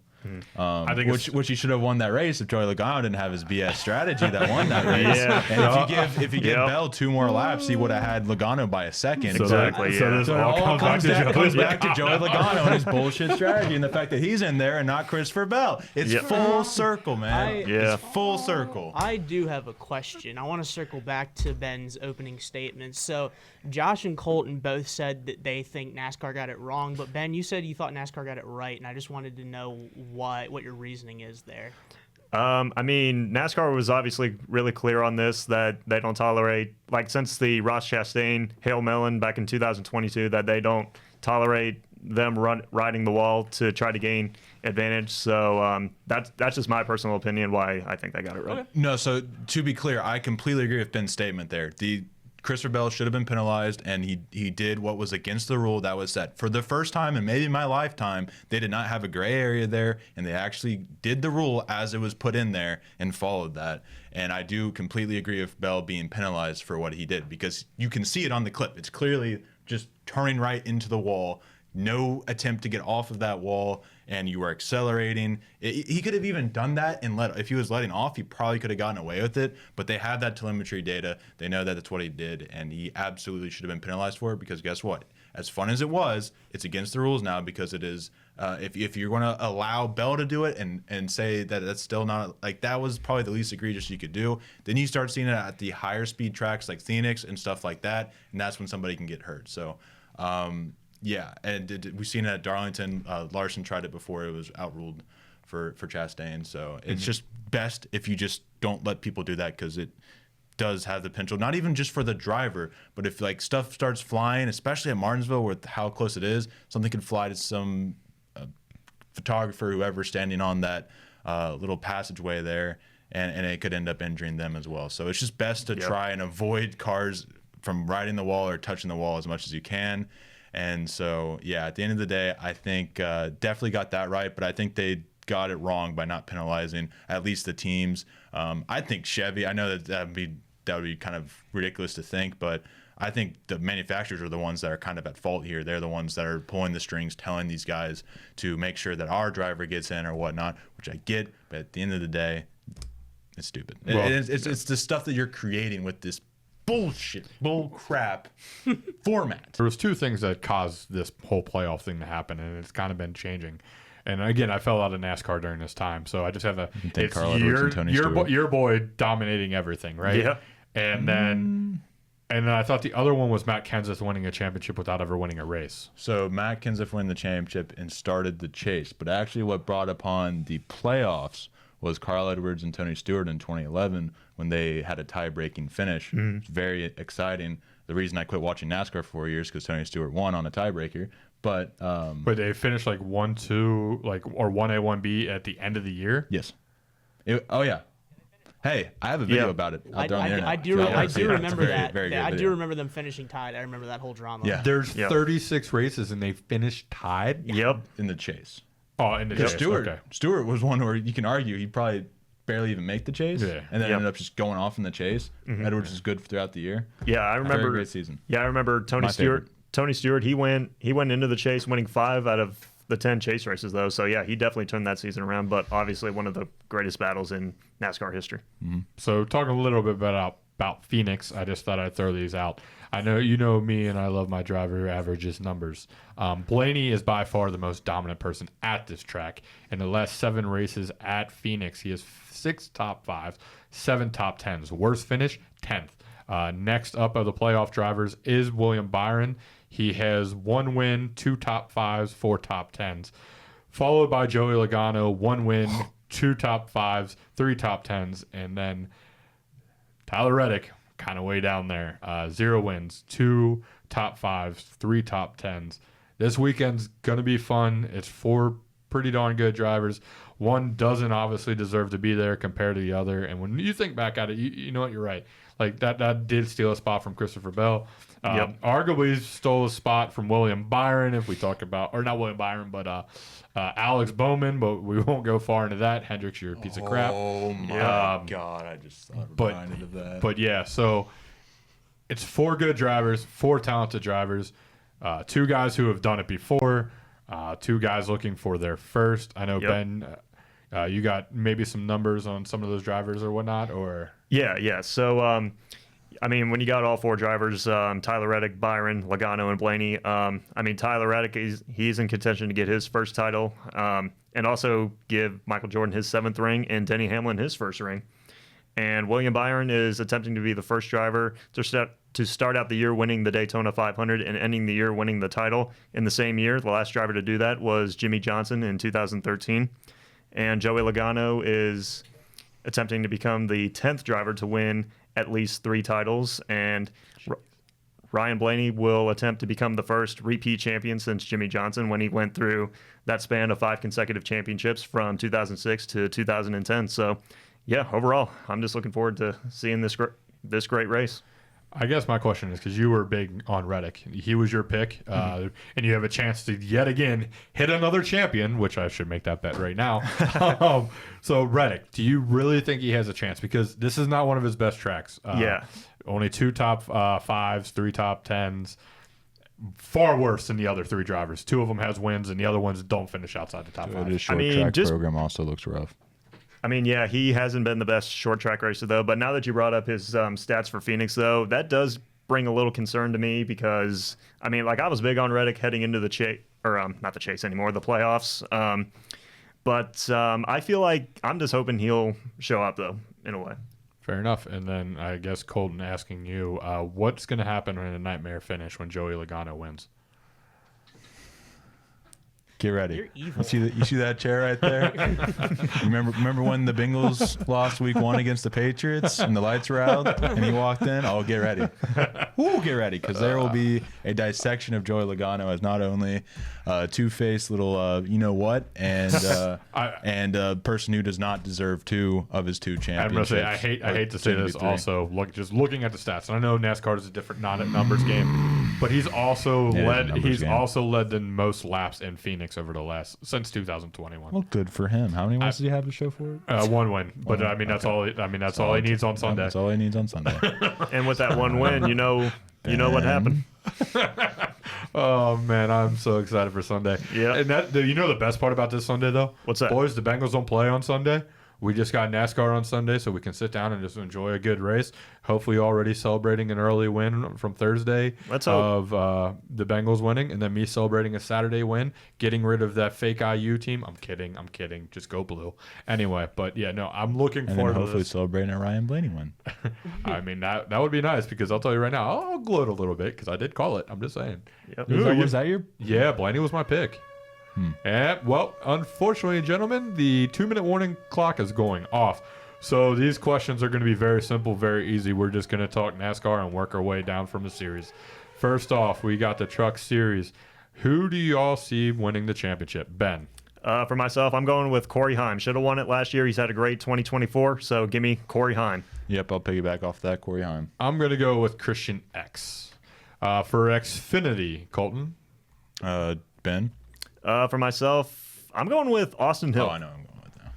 I think Which he should have won that race if Joey Logano didn't have his BS strategy that won that race. Yeah. And if you give Yep. Bell 2 more laps, he would have had Logano by a second. So Exactly, So yeah. this So it all comes back to comes Joey. back to Joey Logano and his bullshit strategy and the fact that he's in there and not Christopher Bell. It's Yep. full circle, man. Yeah. It's full circle. I do have a question. I want to circle back to Ben's opening statement. So, Josh and Colton both said that they think NASCAR got it wrong, but Ben, you said you thought NASCAR got it right, and I just wanted to know what your reasoning is there. I mean, NASCAR was obviously really clear on this, that they don't tolerate, like since the Ross Chastain Hail Melon back in 2022, that they don't tolerate them riding the wall to try to gain advantage. So that's just my personal opinion why I think they got it right. No, so to be clear, I completely agree with Ben's statement there. Christopher Bell should have been penalized, and he did what was against the rule that was set. For the first time in maybe my lifetime, they did not have a gray area there, and they actually did the rule as it was put in there and followed that. And I do completely agree with Bell being penalized for what he did, because you can see it on the clip. It's clearly just turning right into the wall, no attempt to get off of that wall, and you were accelerating. He could have even done that, and if he was letting off, he probably could have gotten away with it. But they have that telemetry data. They know that that's what he did, and he absolutely should have been penalized for it, because guess what? As fun as it was, it's against the rules now, because it is. If you're going to allow Bell to do it and say that that's still not, like, that was probably the least egregious you could do, then you start seeing it at the higher speed tracks like Phoenix and stuff like that, and that's when somebody can get hurt. So, yeah, and we've seen it at Darlington. Larson tried it before it was outruled for Chastain. So it's just best if you just don't let people do that, because it does have the potential, not even just for the driver, but if like stuff starts flying, especially at Martinsville with how close it is, something could fly to some photographer, whoever standing on that little passageway there, and it could end up injuring them as well. So it's just best to try and avoid cars from riding the wall or touching the wall as much as you can. And so, yeah, at the end of the day, I think definitely got that right, but I think they got it wrong by not penalizing at least the teams. I think Chevy, I know that would be kind of ridiculous to think, but I think the manufacturers are the ones that are kind of at fault here. They're the ones that are pulling the strings, telling these guys to make sure that our driver gets in or whatnot, which I get, but at the end of the day, it's stupid. Well, it's the stuff that you're creating with this bullshit, bull crap format. There was two things that caused this whole playoff thing to happen, and it's kind of been changing. And again, I fell out of NASCAR during this time, so I just have it's Carl Edwards and Tony Stewart. your boy dominating everything, right? Yeah. And then I thought the other one was Matt Kenseth winning a championship without ever winning a race. So Matt Kenseth won the championship and started the chase, but actually what brought upon the playoffs was Carl Edwards and Tony Stewart in 2011 when they had a tie-breaking finish. It was very exciting. The reason I quit watching NASCAR for 4 years because Tony Stewart won on a tiebreaker. But they finished like 1-2, like, or 1A, 1B at the end of the year. Yes. Oh yeah. Hey, I have a video about it out there on the internet. I do remember that. Very good I video. do remember them finishing tied. I remember that whole drama. Yeah. There's 36 races and they finished tied. Yep. In the chase. Oh, in the chase. Okay. Stewart was one where you can argue he probably barely even make the chase, Yeah. and then ended up just going off in the chase. Edwards is good throughout the year. Yeah, I remember. Very great season. Yeah, I remember Tony My Stewart. favorite. Tony Stewart, he went into the chase winning 5 out of the 10 chase races, though. So yeah, he definitely turned that season around. But obviously, one of the greatest battles in NASCAR history. So talking a little bit about Phoenix, I just thought I'd throw these out. I know you know me, and I love my driver averages numbers. Blaney is by far the most dominant person at this track. In the last 7 races at Phoenix, he has 6 top 5s, 7 top 10s. Worst finish, 10th. Next up of the playoff drivers is William Byron. He has 1 win, 2 top 5s, 4 top 10s. Followed by Joey Logano, 1 win, 2 top 5s, 3 top 10s. And then Tyler Reddick, kind of way down there. 0 wins, 2 top 5s, 3 top 10s. This weekend's going to be fun. It's 4 pretty darn good drivers. One doesn't obviously deserve to be there compared to the other. And when you think back at it, you know what, you're right. Like that did steal a spot from Christopher Bell. Arguably stole a spot from William Byron, if we talk about, or not William Byron, but Alex Bowman, but we won't go far into that. Hendricks, you're a piece of crap. Oh my God, I just thought reminded of that. But yeah, so it's 4 good drivers, 4 talented drivers, 2 guys who have done it before, 2 guys looking for their first. I know, Ben, you got maybe some numbers on some of those drivers or whatnot, or... Yeah. So, I mean, when you got all 4 drivers, Tyler Reddick, Byron, Logano, and Blaney, I mean, Tyler Reddick, he's in contention to get his first title, and also give Michael Jordan his 7th ring and Denny Hamlin his first ring. And William Byron is attempting to be the first driver to start out the year winning the Daytona 500 and ending the year winning the title in the same year. The last driver to do that was Jimmy Johnson in 2013. And Joey Logano is attempting to become the 10th driver to win at least 3 titles. And Ryan Blaney will attempt to become the first repeat champion since Jimmy Johnson when he went through that span of 5 consecutive championships from 2006 to 2010. So, yeah, overall, I'm just looking forward to seeing this great race. I guess my question is, because you were big on Reddick, he was your pick, and you have a chance to yet again hit another champion, which I should make that bet right now. So Reddick, do you really think he has a chance? Because this is not one of his best tracks. Only 2 top 5s, 3 top 10s. far worse than the other 3 drivers. 2 of them has wins, and the other ones don't finish outside the top 5. His short track program also looks rough. I mean, yeah, he hasn't been the best short track racer, though. But now that you brought up his stats for Phoenix, though, that does bring a little concern to me because, I mean, like I was big on Reddick heading into the chase, or not the chase anymore, the playoffs. But I feel like I'm just hoping he'll show up, though, in a way. Fair enough. And then I guess Colton asking you, what's going to happen in a nightmare finish when Joey Logano wins? Get ready. You're evil. You see that chair right there? remember when the Bengals lost week 1 against the Patriots and the lights were out and he walked in? Oh, get ready. Get ready, because there will be a dissection of Joey Logano as not only two-faced little you know what, and a person who does not deserve 2 of his 2 championships. I'm gonna say I hate to say this. Also, looking at the stats, and I know NASCAR is a different numbers game, but he's also led the most laps in Phoenix over the since 2021. Well, good for him. How many wins does he have to show for it? 1 win, but I mean that's all. I mean that's all he needs on Sunday. That's all he needs on Sunday. And with that 1 win, you know what happened. Oh man, I'm so excited for Sunday. Yeah. And the best part about this Sunday though? What's that? Boys, the Bengals don't play on Sunday. We just got NASCAR on Sunday, so we can sit down and just enjoy a good race. Hopefully already celebrating an early win from Thursday of the Bengals winning, and then me celebrating a Saturday win, getting rid of that fake IU team. I'm kidding. Just go blue. Anyway, but yeah, no, I'm looking forward to hopefully this. celebrating a Ryan Blaney win. I mean, that would be nice, because I'll tell you right now, I'll gloat a little bit because I did call it. I'm just saying. Yep. Was that your? Yeah, Blaney was my pick. And, well, unfortunately, gentlemen, the 2-minute warning clock is going off. So these questions are going to be very simple, very easy. We're just going to talk NASCAR and work our way down from the series. First off, we got the Truck Series. Who do you all see winning the championship? Ben? For myself, I'm going with Corey Heim. Should have won it last year. He's had a great 2024, so give me Corey Heim. Yep, I'll piggyback off that, Corey Heim. I'm going to go with Christian X. For Xfinity, Colton? Ben? For myself, I'm going with Austin Hill. Oh, I know I'm going with that.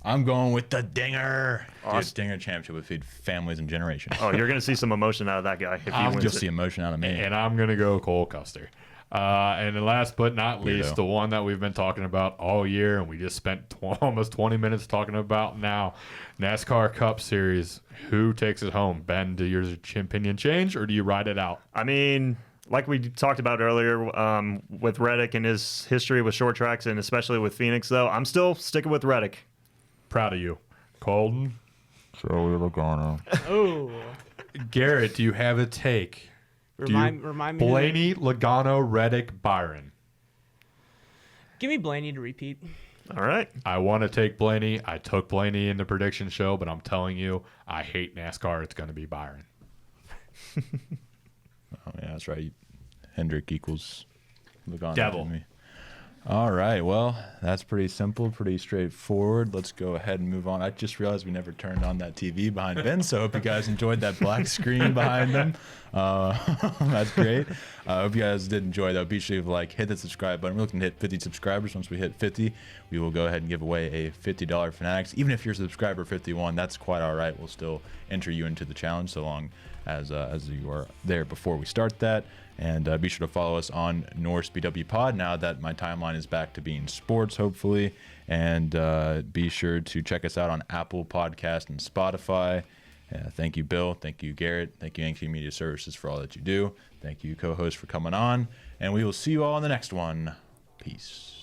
I'm going with the Dinger. Dude, Dinger championship would feed families and generations. Oh, you're going to see some emotion out of that guy if he wins You'll it. see emotion out of me. And I'm going to go Cole Custer. And then last but not least, the one that we've been talking about all year, and we just spent almost 20 minutes talking about now, NASCAR Cup Series. Who takes it home? Ben, do your opinion change, or do you ride it out? I mean, like we talked about earlier with Reddick and his history with short tracks, and especially with Phoenix, though, I'm still sticking with Reddick. Proud of you. Colton? Joey Logano. Oh. Garrett, do you have a take? Remind me. Blaney, Logano, Reddick, Byron. Give me Blaney to repeat. All right. I want to take Blaney. I took Blaney in the prediction show, but I'm telling you, I hate NASCAR. It's going to be Byron. Oh, yeah, that's right. Hendrick equals Logano. Devil. To me. All right. Well, that's pretty simple, pretty straightforward. Let's go ahead and move on. I just realized we never turned on that TV behind Ben, so I hope you guys enjoyed that black screen behind them. That's great. I hope you guys did enjoy that. Be sure to hit the subscribe button. We're looking to hit 50 subscribers. Once we hit 50, we will go ahead and give away a $50 Fanatics. Even if you're subscriber 51, that's quite all right. We'll still enter you into the challenge so long as you are there before we start that. And be sure to follow us on Norse BW Pod now that my timeline is back to being sports, hopefully. And be sure to check us out on Apple Podcast and Spotify. Thank you, Bill. Thank you, Garrett. Thank you, NQ Media Services, for all that you do. Thank you, co-host, for coming on. And we will see you all in the next one. Peace.